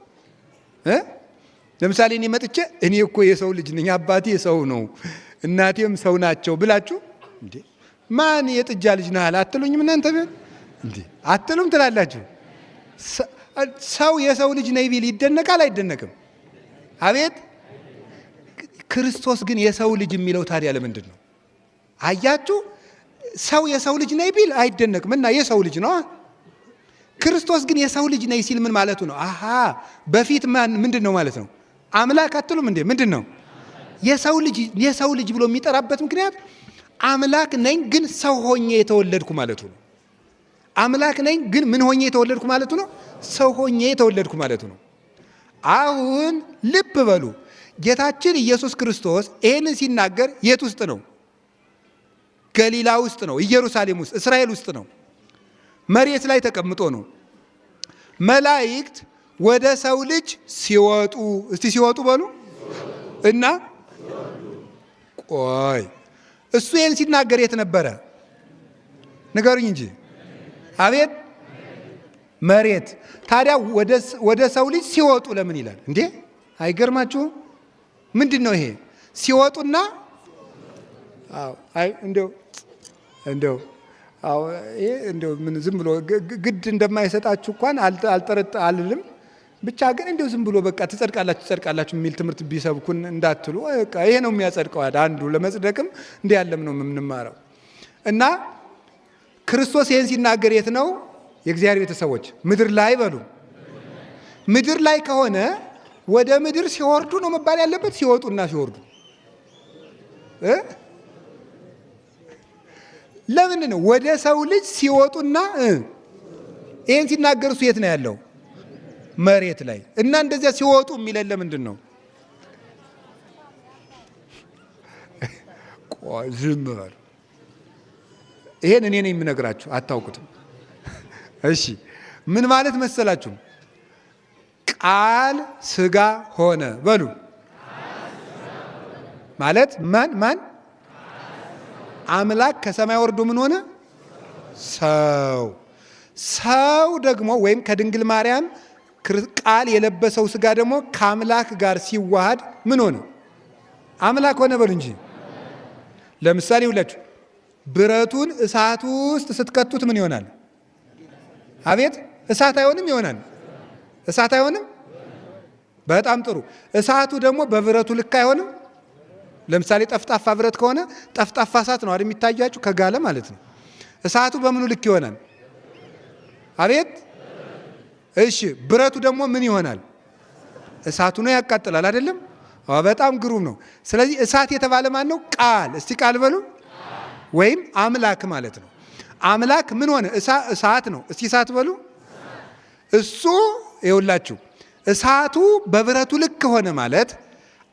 ለምሳሌ እኔ መጥቼ እኔ እኮ የሰው ልጅ ነኝ፣ አባቴ ሰው ነው፣ እናቴም ሰው ናቸው ብላችሁ እንዴ ማን የጥጃ ልጅ ነህ አትሉኝም? እናንተ ቢሆን እንዴ አትሉም ትላላችሁ። ሰው የሰው ልጅ ነኝ ቢል ይደነቃል አይደነቅም? አቤት። ክርስቶስ ግን የሰው ልጅ የሚለው ታዲያ ለምንድን ነው? አያችሁ፣ ሰው የሰው ልጅ ነኝ ቢል አይደነቅም እና የሰው ልጅ ነው። ክርስቶስ ግን የሰው ልጅ ነኝ ሲል ምን ማለቱ ነው? አሃ በፊት ምንድን ነው ማለት ነው? አምላክ አትሉም እንዴ? ምንድን ነው የሰው ልጅ ብሎ የሚጠራበት ምክንያት አምላክ ነኝ ግን ሰው ሆኜ የተወለድኩ ማለቱ ነው። አምላክ ነኝ ግን ምን ሆኜ የተወለድኩ ማለቱ ነው? ሰው ሆኜ የተወለድኩ ማለቱ ነው። አሁን ልብ በሉ፣ ጌታችን ኢየሱስ ክርስቶስ ይህንን ሲናገር የት ውስጥ ነው? ገሊላ ውስጥ ነው። ኢየሩሳሌም ውስጥ፣ እስራኤል ውስጥ ነው። መሬት ላይ ተቀምጦ ነው። መላእክት ወደ ሰው ልጅ ሲወጡ፣ እስቲ ሲወጡ በሉ እና ቆይ፣ እሱ ይህን ሲናገር የት ነበረ? ንገሩኝ እንጂ። አቤት፣ መሬት። ታዲያ ወደ ሰው ልጅ ሲወጡ ለምን ይላል እንዴ? አይገርማችሁም? ምንድን ነው ይሄ? ሲወጡና እንደው ምን ዝም ብሎ ግድ እንደማይሰጣችሁ እንኳን አልልም። ብቻ ግን እንደው ዝም ብሎ በቃ ትጸድቃላችሁ የሚል ትምህርት ቢሰብኩን እንዳትሉ። ይሄ ነው የሚያጸድቀው። አንዱ ለመጽደቅም እንዲህ ያለም ነው የምንማረው። እና ክርስቶስ ይህን ሲናገር የት ነው? የእግዚአብሔር ቤተሰቦች ምድር ላይ በሉ። ምድር ላይ ከሆነ ወደ ምድር ሲወርዱ ነው መባል ያለበት፣ ሲወጡና ሲወርዱ። ለምን ነው ወደ ሰው ልጅ ሲወጡና ይህን ሲናገር እሱ የት ነው ያለው? መሬት ላይ። እና እንደዚያ ሲወጡ የሚለን ለምንድን ነው? ዝም በሉ። ይሄን እኔ ነኝ የምነግራችሁ፣ አታውቁትም። እሺ ምን ማለት መሰላችሁ? ቃል ስጋ ሆነ በሉ ማለት ማን? አምላክ ከሰማይ ወርዶ ምን ሆነ? ሰው ደግሞ ወይም ከድንግል ማርያም ቃል የለበሰው ስጋ ደግሞ ከአምላክ ጋር ሲዋሃድ ምን ሆነ? አምላክ ሆነ በሉ እንጂ። ለምሳሌ ሁላችሁ ብረቱን እሳት ውስጥ ስትከቱት ምን ይሆናል? አቤት፣ እሳት አይሆንም? ይሆናል። እሳት አይሆንም? በጣም ጥሩ። እሳቱ ደግሞ በብረቱ ልክ አይሆንም? ለምሳሌ ጠፍጣፋ ብረት ከሆነ ጠፍጣፋ እሳት ነው አይደል የሚታያችሁ? ከጋለ ማለት ነው። እሳቱ በምኑ ልክ ይሆናል? አቤት። እሺ ብረቱ ደግሞ ምን ይሆናል? እሳቱ ነው፣ ያቃጥላል አይደለም? በጣም ግሩም ነው። ስለዚህ እሳት የተባለ ማን ነው? ቃል። እስቲ ቃል በሉ። ወይም አምላክ ማለት ነው። አምላክ ምን ሆነ? እሳት ነው። እስቲ እሳት በሉ። እሱ ይኸውላችሁ እሳቱ በብረቱ ልክ ሆነ ማለት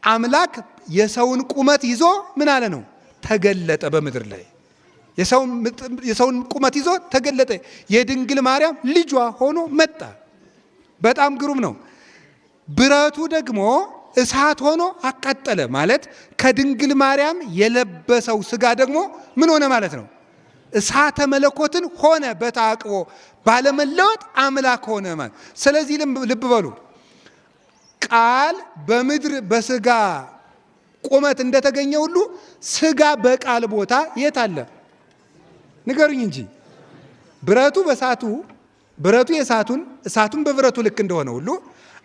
አምላክ የሰውን ቁመት ይዞ ምን አለ ነው ተገለጠ በምድር ላይ። የሰውን ቁመት ይዞ ተገለጠ። የድንግል ማርያም ልጇ ሆኖ መጣ። በጣም ግሩም ነው። ብረቱ ደግሞ እሳት ሆኖ አቃጠለ ማለት ከድንግል ማርያም የለበሰው ስጋ ደግሞ ምን ሆነ ማለት ነው? እሳተ መለኮትን ሆነ። በታቅቦ ባለመለወጥ አምላክ ሆነ ማለት። ስለዚህ ልብ በሉ፣ ቃል በምድር በስጋ ቁመት እንደተገኘ ሁሉ ስጋ በቃል ቦታ የት አለ? ንገሩኝ እንጂ። ብረቱ በእሳቱ፣ ብረቱ የእሳቱን፣ እሳቱን በብረቱ ልክ እንደሆነ ሁሉ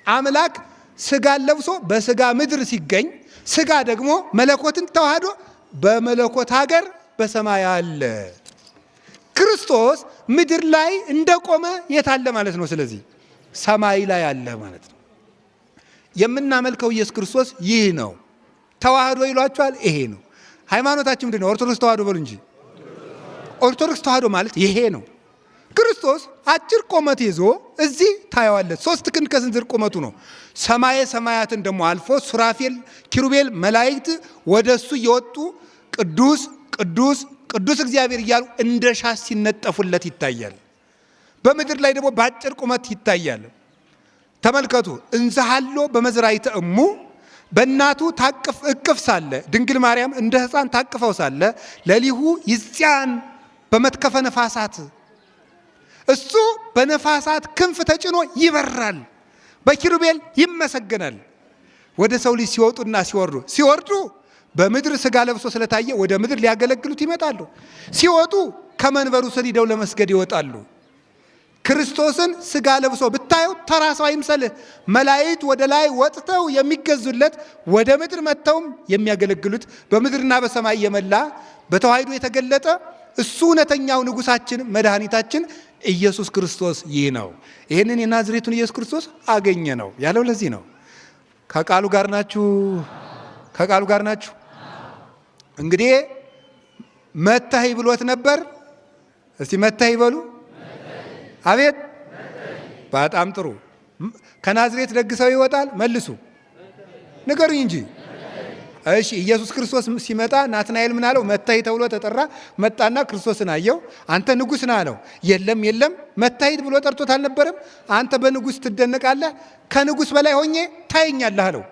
አምላክ ስጋን ለብሶ በስጋ ምድር ሲገኝ፣ ስጋ ደግሞ መለኮትን ተዋህዶ በመለኮት ሀገር በሰማይ አለ። ክርስቶስ ምድር ላይ እንደቆመ የት አለ ማለት ነው? ስለዚህ ሰማይ ላይ አለ ማለት ነው። የምናመልከው ኢየሱስ ክርስቶስ ይህ ነው። ተዋህዶ ይሏቸዋል። ይሄ ነው ሃይማኖታችን። ምንድን ነው? ኦርቶዶክስ ተዋህዶ በሉ እንጂ። ኦርቶዶክስ ተዋህዶ ማለት ይሄ ነው። ክርስቶስ አጭር ቁመት ይዞ እዚህ ታየዋለች። 3 ክንድ ከስንዝር ቁመቱ ነው። ሰማየ ሰማያትን ደግሞ አልፎ ሱራፌል፣ ኪሩቤል፣ መላእክት ወደሱ እየወጡ ቅዱስ ቅዱስ ቅዱስ እግዚአብሔር እያሉ እንደ ሻሽ ሲነጠፉለት ይታያል። በምድር ላይ ደግሞ በአጭር ቁመት ይታያል። ተመልከቱ። እንዘሃሎ በመዝራዕተ እሙ፣ በእናቱ ታቅፍ እቅፍ ሳለ ድንግል ማርያም እንደ ሕፃን ታቅፈው ሳለ ለሊሁ ይጽያን በመትከፈ ነፋሳት፣ እሱ በነፋሳት ክንፍ ተጭኖ ይበራል፣ በኪሩቤል ይመሰገናል። ወደ ሰው ልጅ ሲወጡና ሲወርዱ በምድር ስጋ ለብሶ ስለታየ ወደ ምድር ሊያገለግሉት ይመጣሉ። ሲወጡ ከመንበሩ ስር ሂደው ለመስገድ ይወጣሉ። ክርስቶስን ስጋ ለብሶ ብታየው ተራ ሰው አይምሰልህ። መላእክት ወደ ላይ ወጥተው የሚገዙለት፣ ወደ ምድር መጥተውም የሚያገለግሉት፣ በምድርና በሰማይ የመላ በተዋሕዶ የተገለጠ እሱ እውነተኛው ንጉሳችን መድኃኒታችን ኢየሱስ ክርስቶስ ይህ ነው። ይህንን የናዝሬቱን ኢየሱስ ክርስቶስ አገኘ ነው ያለው። ለዚህ ነው። ከቃሉ ጋር ናችሁ? ከቃሉ ጋር ናችሁ? እንግዲህ መታህ ብሎት ነበር። እስቲ መታህ በሉ። አቤት! በጣም ጥሩ። ከናዝሬት ደግ ሰው ይወጣል? መልሱ፣ ንገሩኝ እንጂ። እሺ፣ ኢየሱስ ክርስቶስ ሲመጣ ናትናኤል ምን አለው? መታህ ተብሎ ተጠራ። መጣና ክርስቶስን አየው። አንተ ንጉሥ ነህ አለው። የለም የለም፣ መታህ ብሎ ጠርቶት አልነበረም? አንተ በንጉሥ ትደነቃለህ፣ ከንጉሥ በላይ ሆኜ ታየኛለህ አለው።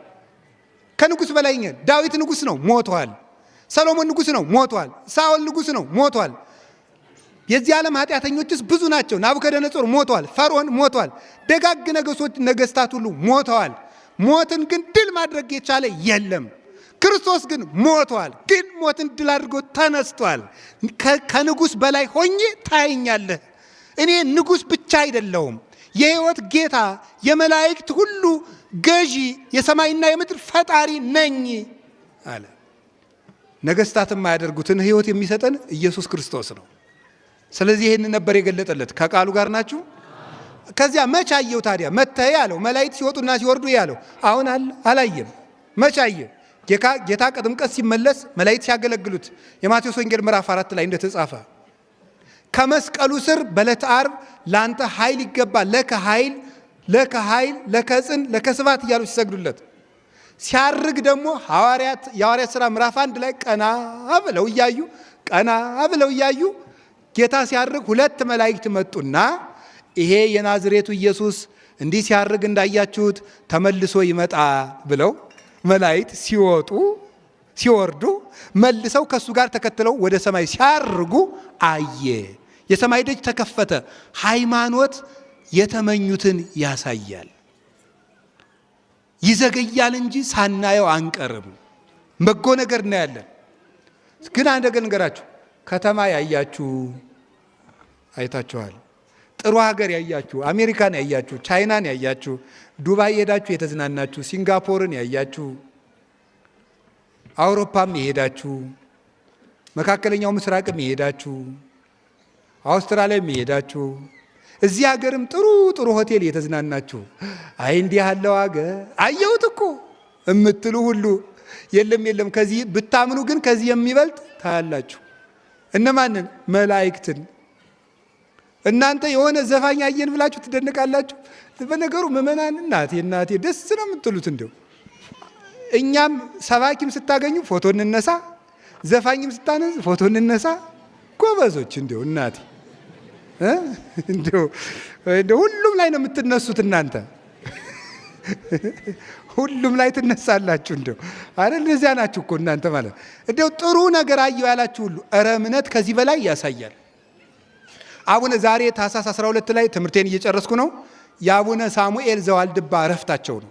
ከንጉሥ በላይ ዳዊት ንጉሥ ነው፣ ሞቷል። ሰሎሞን ንጉሥ ነው፣ ሞቷል። ሳኦል ንጉሥ ነው፣ ሞቷል። የዚህ ዓለም ኃጢአተኞችስ ብዙ ናቸው። ናቡከደነጾር ሞቷል። ፈርዖን ሞቷል። ደጋግ ነገሥታት ሁሉ ሞተዋል። ሞትን ግን ድል ማድረግ የቻለ የለም። ክርስቶስ ግን ሞቷል፣ ግን ሞትን ድል አድርጎ ተነስቷል። ከንጉሥ በላይ ሆኜ ታየኛለህ። እኔ ንጉሥ ብቻ አይደለሁም፣ የሕይወት ጌታ፣ የመላእክት ሁሉ ገዢ፣ የሰማይና የምድር ፈጣሪ ነኝ አለ። ነገሥታት የማያደርጉትን ሕይወት የሚሰጠን ኢየሱስ ክርስቶስ ነው። ስለዚህ ይህን ነበር የገለጠለት። ከቃሉ ጋር ናችሁ? ከዚያ መች አየው ታዲያ? መታህ አለው። መላእክት ሲወጡና ሲወርዱ ያለው አሁን አላየም። መች አየ? ጌታ ከጥምቀት ሲመለስ መላእክት ሲያገለግሉት የማቴዎስ ወንጌል ምዕራፍ 4 ላይ እንደተጻፈ ከመስቀሉ ስር በዕለተ ዓርብ ለአንተ ኃይል ይገባል፣ ለከ ኃይል ለከ ጽን ለከ ስብሐት እያሉ ሲሰግዱለት፣ ሲያርግ ደግሞ የሐዋርያት ሥራ ምዕራፍ 1 ላይ ቀና ብለው እያዩ ጌታ ሲያርግ 2 መላእክት መጡና ይሄ የናዝሬቱ ኢየሱስ እንዲህ ሲያርግ እንዳያችሁት ተመልሶ ይመጣ ብለው መላእክት ሲወርዱ መልሰው ከሱ ጋር ተከትለው ወደ ሰማይ ሲያርጉ አየ። የሰማይ ደጅ ተከፈተ። ሃይማኖት የተመኙትን ያሳያል። ይዘገያል እንጂ ሳናየው አንቀርም። በጎ ነገር እናያለን። ግን አንድ ነገር ንገራችሁ። ከተማ ያያችሁ አይታችኋል። ጥሩ ሀገር ያያችሁ፣ አሜሪካን ያያችሁ፣ ቻይናን ያያችሁ፣ ዱባይ ሄዳችሁ የተዝናናችሁ፣ ሲንጋፖርን ያያችሁ፣ አውሮፓም የሄዳችሁ፣ መካከለኛው ምስራቅም የሄዳችሁ፣ አውስትራሊያም የሄዳችሁ፣ እዚህ ሀገርም ጥሩ ጥሩ ሆቴል የተዝናናችሁ፣ አይ እንዲህ ያለው ሀገር አየሁት እኮ እምትሉ ሁሉ የለም ከዚህ ብታምኑ ግን ከዚህ የሚበልጥ ታያላችሁ። እነማንን? መላእክትን። እናንተ የሆነ ዘፋኝ አየን ብላችሁ ትደነቃላችሁ። በነገሩ ምእመናን እናቴ ደስ ነው የምትሉት። እንደው እኛም ሰባኪም ስታገኙ ፎቶ እንነሳ፣ ዘፋኝም ስታነዝ ፎቶ እንነሳ። ጎበዞች እንደው እናቴ እንደው ሁሉም ላይ ነው የምትነሱት እናንተ ሁሉም ላይ ትነሳላችሁ። እንደው አይደል እንደዚያ ናችሁ እኮ እናንተ ማለት እንደው ጥሩ ነገር አየሁ ያላችሁ ሁሉ ኧረ እምነት ከዚህ በላይ ያሳያል። አቡነ ዛሬ ታኅሳስ 12 ላይ ትምህርቴን እየጨረስኩ ነው። የአቡነ ሳሙኤል ዘዋልድባ ዕረፍታቸው ነው።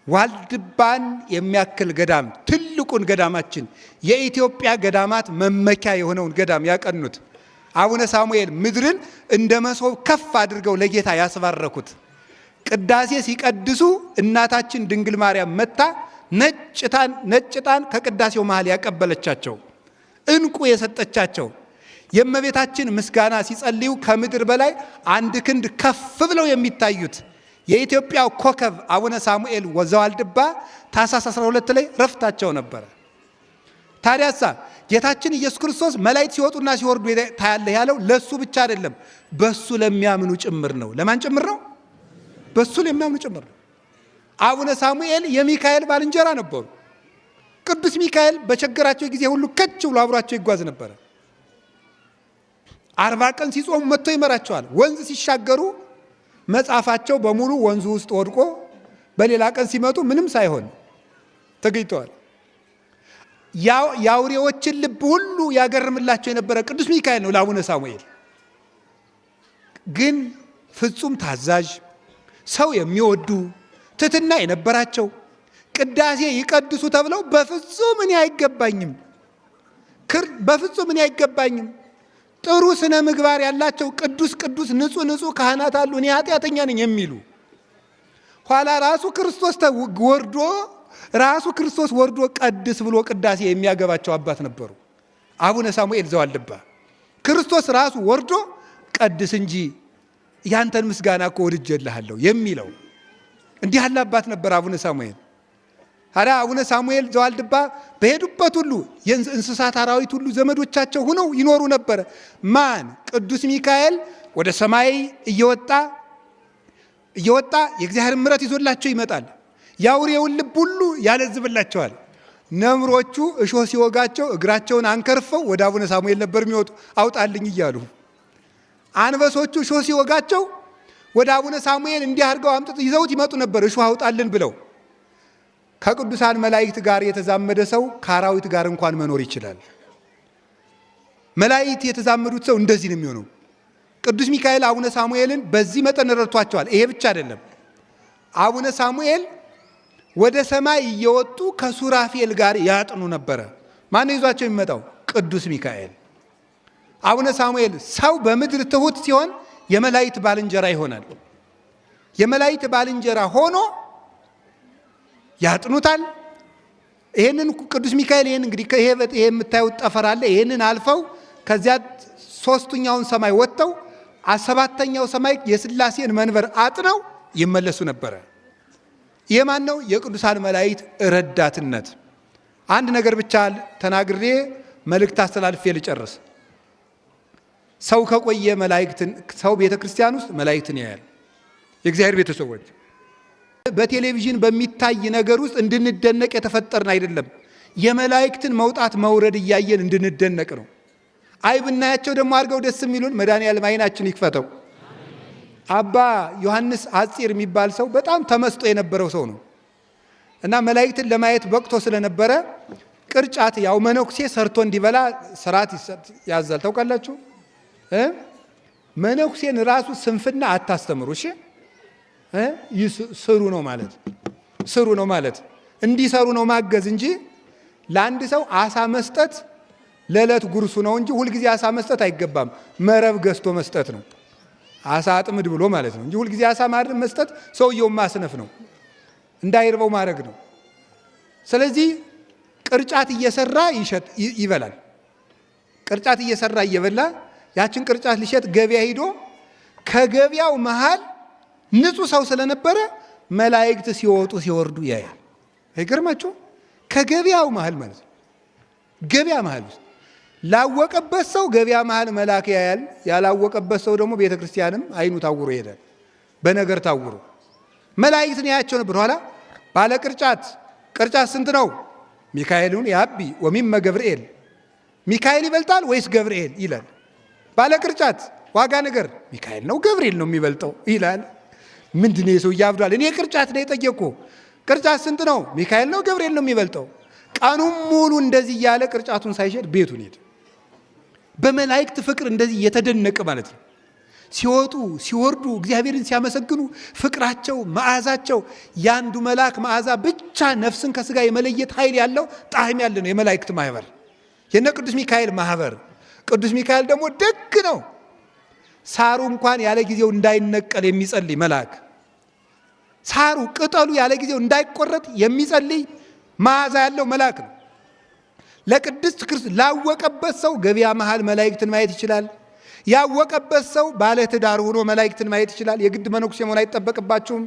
ዋልድባን የሚያክል ገዳም ትልቁን ገዳማችን የኢትዮጵያ ገዳማት መመኪያ የሆነውን ገዳም ያቀኑት አቡነ ሳሙኤል ምድርን እንደ መሶብ ከፍ አድርገው ለጌታ ያስባረኩት ቅዳሴ ሲቀድሱ እናታችን ድንግል ማርያም መታ ነጭ ዕጣን ከቅዳሴው መሃል ያቀበለቻቸው እንቁ የሰጠቻቸው የእመቤታችን ምስጋና ሲጸልዩ ከምድር በላይ አንድ ክንድ ከፍ ብለው የሚታዩት የኢትዮጵያ ኮከብ አቡነ ሳሙኤል ዘዋልድባ ታኅሳስ 12 ላይ ዕረፍታቸው ነበረ። ታዲያሳ ጌታችን ኢየሱስ ክርስቶስ መላእክት ሲወጡና ሲወርዱ ታያለህ ያለው ለሱ ብቻ አይደለም፣ በሱ ለሚያምኑ ጭምር ነው። ለማን ጭምር ነው? በሱ ለሚያምኑ ጭምር ነው። አቡነ ሳሙኤል የሚካኤል ባልንጀራ ነበሩ። ቅዱስ ሚካኤል በቸገራቸው ጊዜ ሁሉ ከች ብሎ አብሯቸው ይጓዝ ነበረ። 40 ቀን ሲጾሙ መጥቶ ይመራቸዋል። ወንዝ ሲሻገሩ መጽሐፋቸው በሙሉ ወንዙ ውስጥ ወድቆ በሌላ ቀን ሲመጡ ምንም ሳይሆን ተገኝተዋል። የአውሬዎችን ልብ ሁሉ ያገርምላቸው የነበረ ቅዱስ ሚካኤል ነው ለአቡነ ሳሙኤል። ግን ፍጹም ታዛዥ፣ ሰው የሚወዱ ትሕትና የነበራቸው ቅዳሴ ይቀድሱ ተብለው በፍጹም እኔ አይገባኝም፣ በፍጹም እኔ አይገባኝም ጥሩ ስነ ምግባር ያላቸው ቅዱስ ንጹህ ካህናት አሉ፣ እኔ ኃጢአተኛ ነኝ የሚሉ ኋላ ራሱ ክርስቶስ ወርዶ ቀድስ ብሎ ቅዳሴ የሚያገባቸው አባት ነበሩ አቡነ ሳሙኤል ዘዋልድባ። ክርስቶስ ራሱ ወርዶ ቀድስ እንጂ ያንተን ምስጋና እኮ ወድጄልሃለሁ የሚለው እንዲህ ያለ አባት ነበር አቡነ ሳሙኤል። ታዲያ አቡነ ሳሙኤል ዘዋልድባ በሄዱበት ሁሉ የእንስሳት አራዊት ሁሉ ዘመዶቻቸው ሆነው ይኖሩ ነበረ። ማን? ቅዱስ ሚካኤል ወደ ሰማይ እየወጣ የእግዚአብሔር ምሕረት ይዞላቸው ይመጣል። የአውሬውን ልብ ሁሉ ያለዝብላቸዋል። ነምሮቹ እሾህ ሲወጋቸው እግራቸውን አንከርፈው ወደ አቡነ ሳሙኤል ነበር የሚወጡ አውጣልኝ እያሉ። አንበሶቹ እሾህ ሲወጋቸው ወደ አቡነ ሳሙኤል እንዲህ አድርገው አምጥተው ይዘውት ይመጡ ነበር እሾህ አውጣልን ብለው። ከቅዱሳን መላእክት ጋር የተዛመደ ሰው ከአራዊት ጋር እንኳን መኖር ይችላል። መላእክት የተዛመዱት ሰው እንደዚህ ነው የሚሆነው። ቅዱስ ሚካኤል አቡነ ሳሙኤልን በዚህ መጠን ረድቷቸዋል። ይሄ ብቻ አይደለም። አቡነ ሳሙኤል ወደ ሰማይ እየወጡ ከሱራፌል ጋር ያጥኑ ነበረ። ማን ይዟቸው የሚመጣው? ቅዱስ ሚካኤል። አቡነ ሳሙኤል ሰው በምድር ትሑት ሲሆን የመላእክት ባልንጀራ ይሆናል። የመላእክት ባልንጀራ ሆኖ ያጥኑታል። ይሄንን ቅዱስ ሚካኤል እንግዲህ ይሄ የምታዩት ጠፈር አለ። ይሄንን አልፈው ከዚያ 3ኛውን ሰማይ ወጥተው 7ኛው ሰማይ የሥላሴን መንበር አጥነው ይመለሱ ነበረ። ይሄ ማን ነው? የቅዱሳን መላእክት ረዳትነት። አንድ ነገር ብቻ ተናግሬ መልእክት አስተላልፌ ልጨርስ። ሰው ከቆየ ሰው ቤተ ክርስቲያን ውስጥ መላእክትን ያያል። የእግዚአብሔር ቤተሰቦች በቴሌቪዥን በሚታይ ነገር ውስጥ እንድንደነቅ የተፈጠርን አይደለም። የመላእክትን መውጣት መውረድ እያየን እንድንደነቅ ነው። አይ ብናያቸው ደግሞ አድርገው ደስ የሚሉን መድኃኔዓለም ዓይናችን ይክፈተው። አባ ዮሐንስ ሐጺር የሚባል ሰው በጣም ተመስጦ የነበረው ሰው ነው እና መላእክትን ለማየት በቅቶ ስለነበረ ቅርጫት ያው መነኩሴ ሰርቶ እንዲበላ ስርዓት ያዛል። ታውቃላችሁ? መነኩሴን ራሱ ስንፍና አታስተምሩ። እሺ ስሩ ነው ማለት እንዲሰሩ ነው ማገዝ እንጂ ለአንድ ሰው አሳ መስጠት ለዕለት ጉርሱ ነው እንጂ ሁልጊዜ አሳ መስጠት አይገባም። መረብ ገዝቶ መስጠት ነው። አሳ አጥምድ ብሎ ማለት ነው እንጂ ሁልጊዜ አሳ መስጠት ሰውየውን ማስነፍ ነው፣ እንዳይርበው ማድረግ ነው። ስለዚህ ቅርጫት እየሰራ ይበላል። ቅርጫት እየሰራ እየበላ ያችን ቅርጫት ሊሸጥ ገበያ ሂዶ ከገበያው መሃል ንጹህ ሰው ስለነበረ መላእክት ሲወጡ ሲወርዱ ያያል። አይገርማችሁ? ከገበያው መሃል ማለት ነው። ገበያ መሃል ውስጥ ላወቀበት ሰው ገበያ መሃል መልአክ ያያል። ያላወቀበት ሰው ደግሞ ቤተ ክርስቲያንም አይኑ ታውሮ ይሄዳል። በነገር ታውሮ መላእክትን ያያቸው ነበር። ኋላ ባለ ቅርጫት ቅርጫት ስንት ነው? ሚካኤልን ያቢ ወሚመ ገብርኤል። ሚካኤል ይበልጣል ወይስ ገብርኤል ይላል። ባለ ቅርጫት ዋጋ ነገር ሚካኤል ነው ገብርኤል ነው የሚበልጠው ይላል። ምንድነው የሰው ያብዷል? እኔ ቅርጫት ነው የጠየቁ። ቅርጫት ስንት ነው? ሚካኤል ነው ገብርኤል ነው የሚበልጠው? ቀኑን ሙሉ እንደዚህ እያለ ቅርጫቱን ሳይሸጥ ቤቱን ሄደ። በመላእክት ፍቅር እንደዚህ እየተደነቀ ማለት ነው። ሲወጡ ሲወርዱ እግዚአብሔርን ሲያመሰግኑ ፍቅራቸው፣ መዓዛቸው ያንዱ መልአክ መዓዛ ብቻ ነፍስን ከስጋ የመለየት ኃይል ያለው ጣዕም ያለ ነው የመላእክት ማህበር፣ የነ ቅዱስ ሚካኤል ማህበር። ቅዱስ ሚካኤል ደግሞ ደግ ነው። ሳሩ እንኳን ያለ ጊዜው እንዳይነቀል የሚጸልይ መልአክ፣ ሳሩ ቅጠሉ ያለ ጊዜው እንዳይቆረጥ የሚጸልይ መዓዛ ያለው መልአክ ነው። ለቅድስት ክርስቶስ ላወቀበት ሰው ገበያ መሃል መላእክትን ማየት ይችላል። ያወቀበት ሰው ባለ ትዳር ሆኖ መላእክትን ማየት ይችላል። የግድ መነኩሴ መሆን አይጠበቅባችሁም።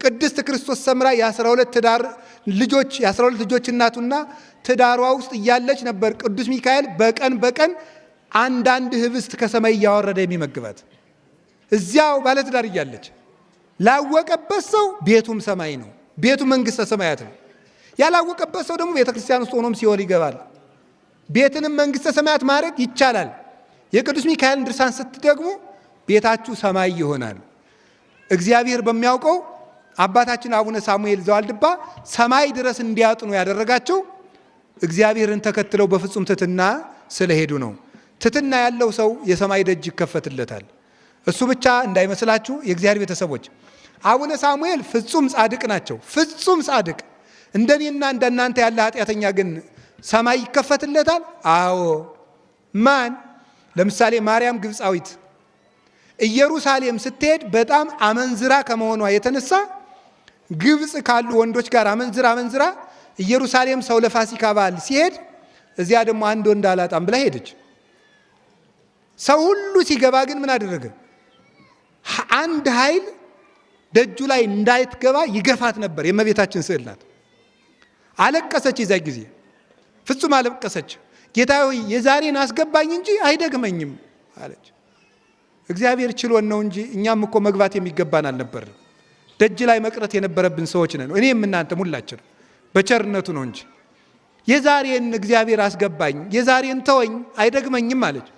ቅድስት ክርስቶስ ሰምራ የ12 ልጆች እናቱና ትዳሯ ውስጥ እያለች ነበር ቅዱስ ሚካኤል በቀን በቀን አንዳንድ ህብስት ከሰማይ እያወረደ የሚመግባት። እዚያው ባለ ትዳር እያለች ላወቀበት ሰው ቤቱም ሰማይ ነው፣ ቤቱ መንግሥተ ሰማያት ነው። ያላወቀበት ሰው ደግሞ ቤተ ክርስቲያን ውስጥ ሆኖም ሲኦል ይገባል። ቤትንም መንግሥተ ሰማያት ማድረግ ይቻላል። የቅዱስ ሚካኤልን ድርሳን ስትደግሙ ቤታችሁ ሰማይ ይሆናል። እግዚአብሔር በሚያውቀው አባታችን አቡነ ሳሙኤል ዘዋልድባ ሰማይ ድረስ እንዲያጥኑ ያደረጋቸው እግዚአብሔርን ተከትለው በፍጹም ትሕትና ስለሄዱ ነው። ትሕትና ያለው ሰው የሰማይ ደጅ ይከፈትለታል። እሱ ብቻ እንዳይመስላችሁ የእግዚአብሔር ቤተሰቦች፣ አቡነ ሳሙኤል ፍጹም ጻድቅ ናቸው። ፍጹም ጻድቅ። እንደኔና እንደናንተ ያለ ኃጢአተኛ ግን ሰማይ ይከፈትለታል? አዎ። ማን? ለምሳሌ ማርያም ግብፃዊት ኢየሩሳሌም ስትሄድ በጣም አመንዝራ ከመሆኗ የተነሳ ግብፅ ካሉ ወንዶች ጋር አመንዝራ ኢየሩሳሌም ሰው ለፋሲካ በዓል ሲሄድ እዚያ ደግሞ አንድ ወንድ አላጣም ብላ ሄደች። ሰው ሁሉ ሲገባ ግን ምን አደረገ? አንድ ኃይል ደጁ ላይ እንዳይትገባ ይገፋት ነበር። የእመቤታችን ስዕል ናት። አለቀሰች። የዛ ጊዜ ፍጹም አለቀሰች። ጌታ ሆይ የዛሬን አስገባኝ እንጂ አይደግመኝም አለች። እግዚአብሔር ችሎን ነው እንጂ እኛም እኮ መግባት የሚገባን አልነበርም። ደጅ ላይ መቅረት የነበረብን ሰዎች ነን። እኔም እናንተም ሁላችን በቸርነቱ ነው እንጂ የዛሬን እግዚአብሔር አስገባኝ፣ የዛሬን ተወኝ፣ አይደግመኝም አለች።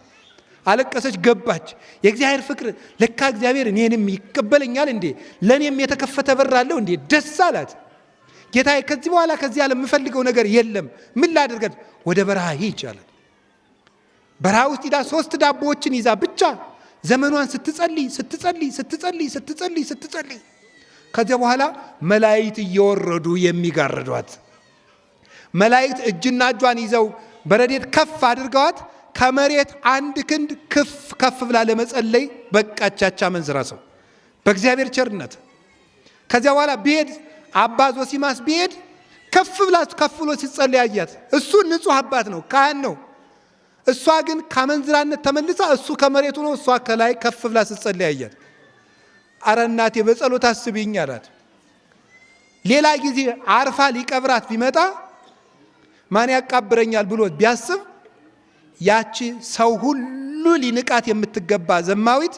አለቀሰች፣ ገባች። የእግዚአብሔር ፍቅር ለካ እግዚአብሔር እኔንም ይቀበለኛል እንዴ፣ ለእኔም የተከፈተ በር አለው እንዴ፣ ደስ አላት። ጌታዬ ከዚህ በኋላ ከዚህ ዓለም የምፈልገው ነገር የለም፣ ምን ላድርገት? ወደ በረሃ ይቻላል። በረሃ ውስጥ ሂዳ 3 ዳቦዎችን ይዛ ብቻ ዘመኗን ስትጸልይ ከዚያ በኋላ መላእክት እየወረዱ የሚጋርዷት፣ መላእክት እጅና እጇን ይዘው በረዴት ከፍ አድርገዋት ከመሬት 1 ክንድ ከፍ ብላ ለመጸለይ በቃቻቻ መንዝራ ሰው በእግዚአብሔር ቸርነት። ከዚያ በኋላ ቢሄድ አባ ዞሲማስ ቢሄድ ከፍ ብሎ ሲጸልይ አያት። እሱ ንጹሕ አባት ነው፣ ካህን ነው። እሷ ግን ከመንዝራነት ተመልሳ እሱ ከመሬቱ ነው፣ እሷ ከላይ ከፍ ብላ ስትጸልይ አያት። አረ እናቴ በጸሎት አስቢኝ አላት። ሌላ ጊዜ አርፋ ሊቀብራት ቢመጣ ማን ያቃብረኛል ብሎ ቢያስብ ያቺ ሰው ሁሉ ሊንቃት የምትገባ ዘማዊት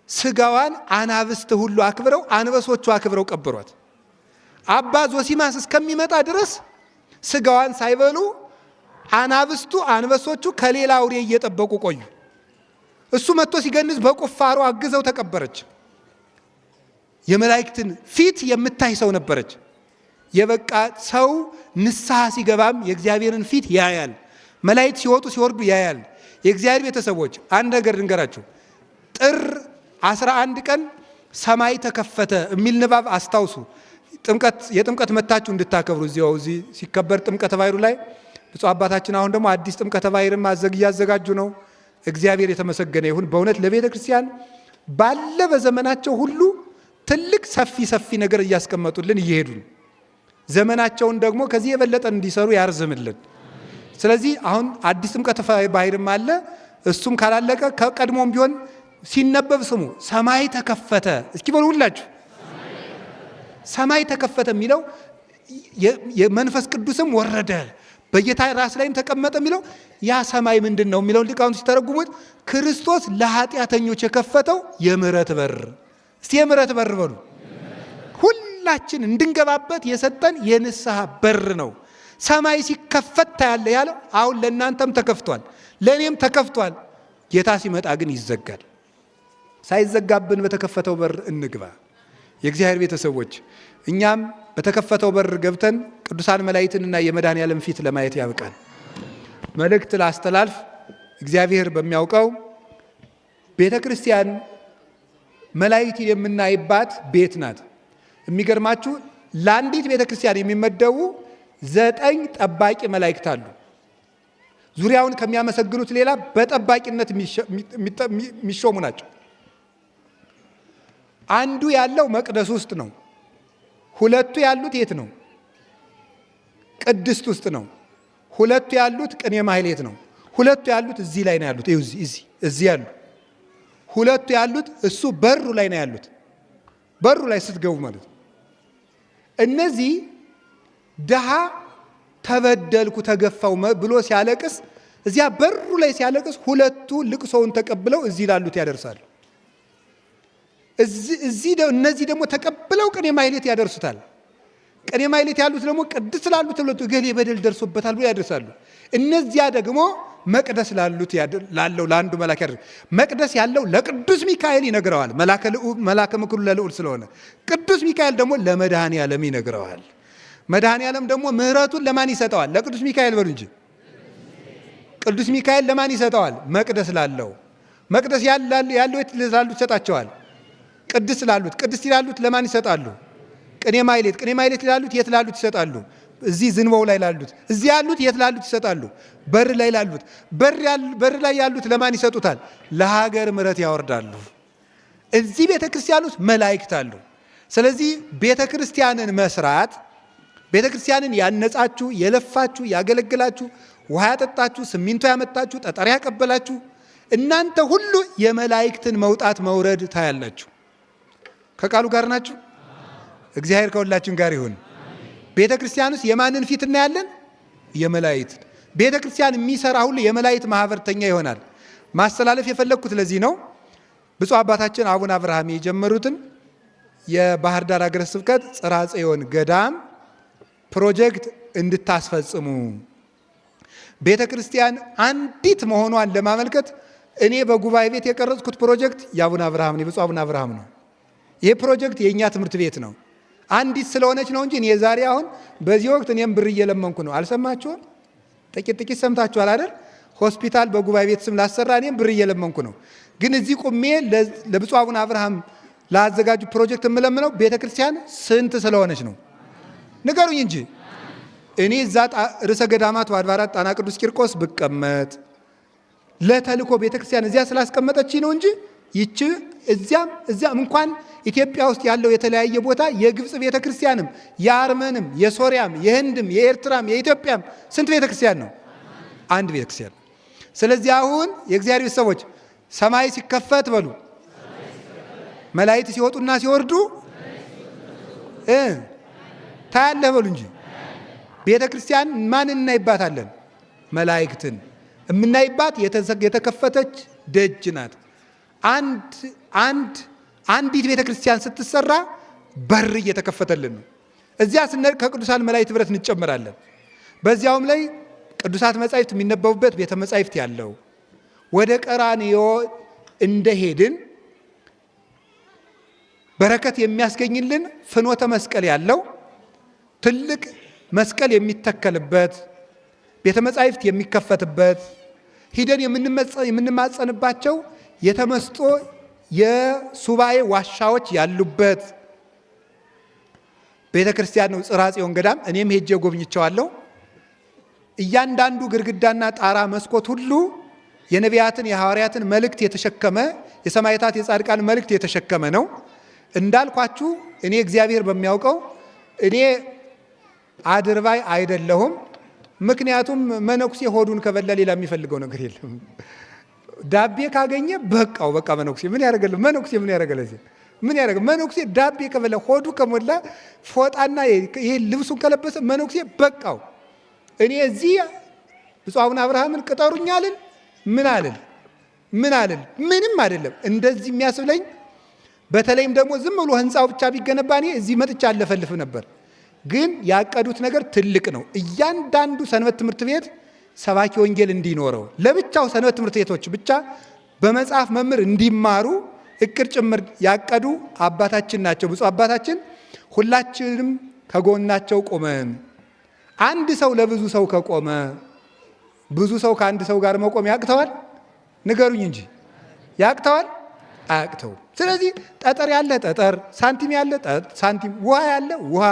ስጋዋን አናብስት ሁሉ አክብረው አንበሶቹ አክብረው ቀብሯት። አባ ዞሲማስ እስከሚመጣ ድረስ ስጋዋን ሳይበሉ አናብስቱ አንበሶቹ ከሌላ አውሬ እየጠበቁ ቆዩ። እሱ መጥቶ ሲገንዝ በቁፋሮ አግዘው ተቀበረች። የመላእክትን ፊት የምታይ ሰው ነበረች። የበቃ ሰው ንስሐ ሲገባም የእግዚአብሔርን ፊት ያያል። መላእክት ሲወጡ ሲወርዱ ያያል። የእግዚአብሔር ቤተሰቦች አንድ ነገር ልንገራችሁ። ጥር 11 ቀን ሰማይ ተከፈተ የሚል ንባብ አስታውሱ። የጥምቀት መታችሁ እንድታከብሩ እዚህ ሲከበር ጥምቀተ ባሕሩ ላይ ብፁዕ አባታችን አሁን ደግሞ አዲስ ጥምቀተ ባሕርም እያዘጋጁ ነው። እግዚአብሔር የተመሰገነ ይሁን። በእውነት ለቤተ ክርስቲያን ባለ በዘመናቸው ሁሉ ትልቅ ሰፊ ነገር እያስቀመጡልን እየሄዱ ነው። ዘመናቸውን ደግሞ ከዚህ የበለጠ እንዲሰሩ ያርዝምልን። ስለዚህ አሁን አዲስ ጥምቀተ ባሕርም አለ። እሱም ካላለቀ ከቀድሞም ቢሆን ሲነበብ ስሙ። ሰማይ ተከፈተ እስኪ በሉ ሁላችሁ። ሰማይ ተከፈተ የሚለው የመንፈስ ቅዱስም ወረደ በጌታ ራስ ላይም ተቀመጠ የሚለው ያ ሰማይ ምንድን ነው የሚለው ሊቃውንት ሲተረጉሙት ክርስቶስ ለኃጢአተኞች የከፈተው የምህረት በር። እስቲ የምህረት በር በሉ። ሁላችን እንድንገባበት የሰጠን የንስሐ በር ነው። ሰማይ ሲከፈት ታያለህ ያለው አሁን ለእናንተም ተከፍቷል፣ ለእኔም ተከፍቷል። ጌታ ሲመጣ ግን ይዘጋል። ሳይዘጋብን በተከፈተው በር እንግባ። የእግዚአብሔር ቤተሰቦች እኛም በተከፈተው በር ገብተን ቅዱሳን መላእክትንና የመድኃኔዓለም ፊት ለማየት ያብቃል። መልእክት ላስተላልፍ። እግዚአብሔር በሚያውቀው ቤተ ክርስቲያን መላእክትን የምናይባት ቤት ናት። የሚገርማችሁ ለአንዲት ቤተ ክርስቲያን የሚመደቡ 9 ጠባቂ መላእክት አሉ። ዙሪያውን ከሚያመሰግኑት ሌላ በጠባቂነት የሚሾሙ ናቸው። አንዱ ያለው መቅደስ ውስጥ ነው። 2 ያሉት የት ነው? ቅድስት ውስጥ ነው። 2 ያሉት ቅኔ ማህሌት ነው። 2 ያሉት እዚህ ላይ ነው ያሉት። እዚህ ያሉ 2 ያሉት እሱ በሩ ላይ ነው ያሉት። በሩ ላይ ስትገቡ ማለት ነው። እነዚህ ድሃ ተበደልኩ ተገፋው ብሎ ሲያለቅስ እዚያ በሩ ላይ ሲያለቅስ 2ቱ ልቅሶውን ተቀብለው እዚህ ላሉት ያደርሳሉ። እነዚህ ደግሞ ተቀብለው ቅኔ ማህሌት ያደርሱታል። ቅኔ ማህሌት ያሉት ደግሞ ቅድስት ላሉት እገሌ በደል ደርሶበታል ብሎ ያደርሳሉ። እነዚያ ደግሞ መቅደስ ላለው ለአንዱ መልአክ ያደርሳል። መቅደስ ያለው ለቅዱስ ሚካኤል ይነግረዋል። መልአከ ምክሩ ለልዑል ስለሆነ ቅዱስ ሚካኤል ደግሞ ለመድኃኔዓለም ይነግረዋል። መድኃኔዓለም ደግሞ ምሕረቱን ለማን ይሰጠዋል? ለቅዱስ ሚካኤል በሉ እንጂ። ቅዱስ ሚካኤል ለማን ይሰጠዋል? መቅደስ ላለው። መቅደስ ያለው የት ላሉት ይሰጣቸዋል? ቅድስት ላሉት። ቅድስት ላሉት ለማን ይሰጣሉ? ቅኔ ማህሌት ላሉት የት ላሉት ይሰጣሉ? እዚህ ዝንባው ላይ ላሉት። እዚህ ያሉት የት ላሉት ይሰጣሉ? በር ላይ ላሉት። በር ላይ ያሉት ለማን ይሰጡታል? ለሀገር ምሕረት ያወርዳሉ። እዚህ ቤተ ክርስቲያን ውስጥ መላእክት አሉ። ስለዚህ ቤተ ክርስቲያንን መስራት፣ ቤተ ክርስቲያንን ያነጻችሁ፣ የለፋችሁ፣ ያገለግላችሁ፣ ውሃ ያጠጣችሁ፣ ሲሚንቶ ያመጣችሁ፣ ጠጠር ያቀበላችሁ እናንተ ሁሉ የመላእክትን መውጣት መውረድ ታያላችሁ። ከቃሉ ጋር ናችሁ። እግዚአብሔር ከሁላችን ጋር ይሁን። ቤተ ክርስቲያን ውስጥ የማንን ፊት እናያለን? የመላእክት። ቤተ ክርስቲያን የሚሰራ ሁሉ የመላእክት ማህበርተኛ ይሆናል። ማስተላለፍ የፈለግኩት ለዚህ ነው። ብፁዕ አባታችን አቡነ አብርሃም የጀመሩትን የባህር ዳር ሀገረ ስብከት ጽርሐ ጽዮን ገዳም ፕሮጀክት እንድታስፈጽሙ ቤተ ክርስቲያን አንዲት መሆኗን ለማመልከት እኔ በጉባኤ ቤት የቀረጽኩት ፕሮጀክት የአቡነ አብርሃም ነው፣ የብፁዕ አቡነ አብርሃም ነው። ይህ ፕሮጀክት የእኛ ትምህርት ቤት ነው። አንዲት ስለሆነች ነው እንጂ እኔ ዛሬ አሁን በዚህ ወቅት እኔም ብር እየለመንኩ ነው። አልሰማችሁም? ጥቂት ሰምታችኋል አይደል? ሆስፒታል በጉባኤ ቤት ስም ላሰራ እኔም ብር እየለመንኩ ነው። ግን እዚህ ቁሜ ለብፁዕ አቡነ አብርሃም ላዘጋጁ ፕሮጀክት የምለምነው ቤተ ክርስቲያን ስንት ስለሆነች ነው? ንገሩኝ እንጂ እኔ እዛ ርዕሰ ገዳማት ወአድባራት ጣና ቅዱስ ቂርቆስ ብቀመጥ ለተልእኮ ቤተ ክርስቲያን እዚያ ስላስቀመጠች ነው እንጂ ይቺ እዚያም እንኳን ኢትዮጵያ ውስጥ ያለው የተለያየ ቦታ የግብፅ ቤተ ክርስቲያንም የአርመንም የሶሪያም የህንድም የኤርትራም የኢትዮጵያም ስንት ቤተ ክርስቲያን ነው? አንድ ቤተ ክርስቲያን። ስለዚህ አሁን የእግዚአብሔር ቤተሰቦች ሰማይ ሲከፈት በሉ፣ መላእክት ሲወጡና ሲወርዱ ታያለህ በሉ እንጂ ቤተ ክርስቲያን ማንን እናይባታለን? መላእክትን የምናይባት የተከፈተች ደጅ ናት። አንዲት ቤተ ክርስቲያን ስትሰራ በር እየተከፈተልን ነው። እዚያ ስንሄድ ከቅዱሳን መላእክት ህብረት እንጨምራለን። በዚያውም ላይ ቅዱሳት መጻሕፍት የሚነበቡበት ቤተ መጻሕፍት ያለው ወደ ቀራንዮ እንደሄድን በረከት የሚያስገኝልን ፍኖተ መስቀል ያለው ትልቅ መስቀል የሚተከልበት ቤተ መጻሕፍት የሚከፈትበት ሂደን የምንማጸንባቸው የተመስጦ የሱባኤ ዋሻዎች ያሉበት ቤተ ክርስቲያን ነው ጽርሐ ጽዮን ገዳም። እኔም ሄጄ ጎብኝቸዋለሁ። እያንዳንዱ ግድግዳና ጣራ መስኮት ሁሉ የነቢያትን የሐዋርያትን መልእክት የተሸከመ የሰማዕታት የጻድቃን መልእክት የተሸከመ ነው። እንዳልኳችሁ እኔ እግዚአብሔር በሚያውቀው እኔ አድርባይ አይደለሁም። ምክንያቱም መነኩሴ ሆዱን ከበላ ሌላ የሚፈልገው ነገር የለም። ዳቤ ካገኘ በቃ መነኩሴ ምን ያደርጋል? መነኩሴ ምን ያደርጋል? ምን ያደርጋል? መነኩሴ ዳቤ ከበላ ሆዱ ከሞላ ፎጣና ይሄ ልብሱን ከለበሰ መነኩሴ በቃው። እኔ እዚህ ብፁዕ አቡነ አብርሃምን ቅጠሩኛልን ምን አልል ምንም አይደለም። እንደዚህ የሚያስብለኝ በተለይም ደግሞ ዝም ብሎ ህንፃው ብቻ ቢገነባ እኔ እዚህ መጥቻ አለፈልፍ ነበር። ግን ያቀዱት ነገር ትልቅ ነው። እያንዳንዱ ሰንበት ትምህርት ቤት ሰባኪ ወንጌል እንዲኖረው፣ ለብቻው ሰንበት ትምህርት ቤቶች ብቻ በመጽሐፍ መምህር እንዲማሩ እቅድ ጭምር ያቀዱ አባታችን ናቸው። ብፁዕ አባታችን ሁላችንም ከጎናቸው ቆመን፣ አንድ ሰው ለብዙ ሰው ከቆመ ብዙ ሰው ከአንድ ሰው ጋር መቆም ያቅተዋል? ንገሩኝ እንጂ ያቅተዋል? አያቅተው። ስለዚህ ጠጠር ያለ ጠጠር፣ ሳንቲም ያለ ሳንቲም፣ ውሃ ያለ ውሃ፣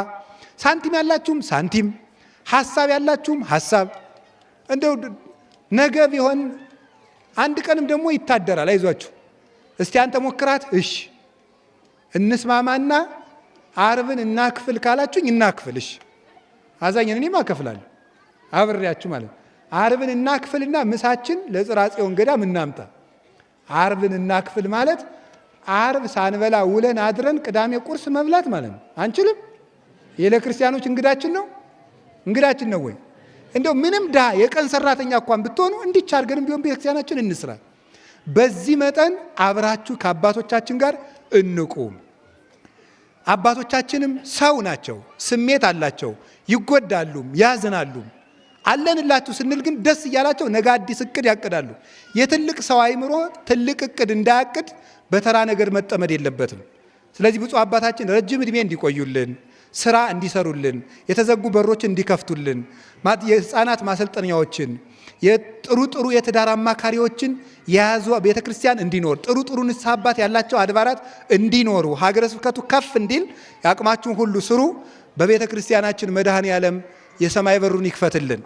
ሳንቲም ያላችሁም ሳንቲም፣ ሐሳብ ያላችሁም ሐሳብ። እንደው ነገ ቢሆን አንድ ቀንም ደግሞ ይታደራል። አይዟችሁ እስቲ አንተ ሞክራት። እሺ እንስማማና ዓርብን እናክፍል ካላችሁኝ እናክፍል። እሺ አዛኝን እኔም አከፍላለሁ አብሬያችሁ ማለት። ዓርብን እናክፍልና ምሳችን ለጽርሐ ጽዮን ገዳም እናምጣ። ዓርብን እናክፍል ማለት ዓርብ ሳንበላ ውለን አድረን ቅዳሜ ቁርስ መብላት ማለት ነው። አንችልም? ይሄ ለክርስቲያኖች እንግዳችን ነው። እንግዳችን ነው ወይ? እንደው ምንም ድሃ የቀን ሰራተኛ እንኳን ብትሆኑ እንዲች አድርገንም ቢሆን ቤተክርስቲያናችን እንስራ። በዚህ መጠን አብራችሁ ከአባቶቻችን ጋር እንቁም። አባቶቻችንም ሰው ናቸው፣ ስሜት አላቸው፣ ይጎዳሉም ያዝናሉም። አለንላችሁ ስንል ግን ደስ እያላቸው ነገ አዲስ እቅድ ያቅዳሉ። የትልቅ ሰው አይምሮ ትልቅ እቅድ እንዳያቅድ በተራ ነገር መጠመድ የለበትም። ስለዚህ ብፁዕ አባታችን ረጅም ዕድሜ እንዲቆዩልን፣ ስራ እንዲሰሩልን፣ የተዘጉ በሮችን እንዲከፍቱልን፣ የህፃናት ማሰልጠኛዎችን፣ የጥሩ ጥሩ የትዳር አማካሪዎችን የያዙ ቤተ ክርስቲያን እንዲኖር፣ ጥሩ ጥሩ ንስሐ አባት ያላቸው አድባራት እንዲኖሩ፣ ሀገረ ስብከቱ ከፍ እንዲል የአቅማችሁን ሁሉ ስሩ። በቤተ ክርስቲያናችን መድኃኔ ዓለም የሰማይ በሩን ይክፈትልን።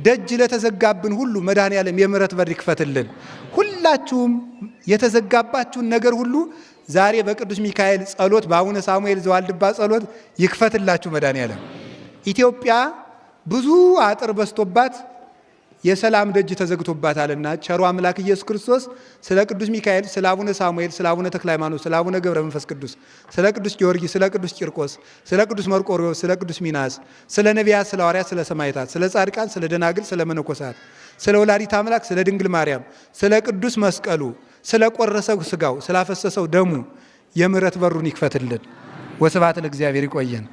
ደጅ ለተዘጋብን ሁሉ መድኃኔ ዓለም የምሕረት በር ይክፈትልን። ሁላችሁም የተዘጋባችሁን ነገር ሁሉ ዛሬ በቅዱስ ሚካኤል ጸሎት፣ በአቡነ ሳሙኤል ዘዋልድባ ጸሎት ይክፈትላችሁ መድኃኔ ዓለም። ኢትዮጵያ ብዙ አጥር በስቶባት የሰላም ደጅ ተዘግቶባታልና ቸሩ አምላክ ኢየሱስ ክርስቶስ ስለ ቅዱስ ሚካኤል፣ ስለ አቡነ ሳሙኤል፣ ስለ አቡነ ተክለ ሃይማኖት፣ ስለ አቡነ ገብረ መንፈስ ቅዱስ፣ ስለ ቅዱስ ጊዮርጊስ፣ ስለ ቅዱስ ቂርቆስ፣ ስለ ቅዱስ መርቆሬዎስ፣ ስለ ቅዱስ ሚናስ፣ ስለ ነቢያት፣ ስለ ሐዋርያት፣ ስለ ሰማዕታት፣ ስለ ጻድቃን፣ ስለ ደናግል፣ ስለ መነኮሳት፣ ስለ ወላዲተ አምላክ፣ ስለ ድንግል ማርያም፣ ስለ ቅዱስ መስቀሉ፣ ስለ ቆረሰው ስጋው፣ ስላፈሰሰው ደሙ የምሕረት በሩን ይክፈትልን። ወስብሐት ለእግዚአብሔር። ይቆየን።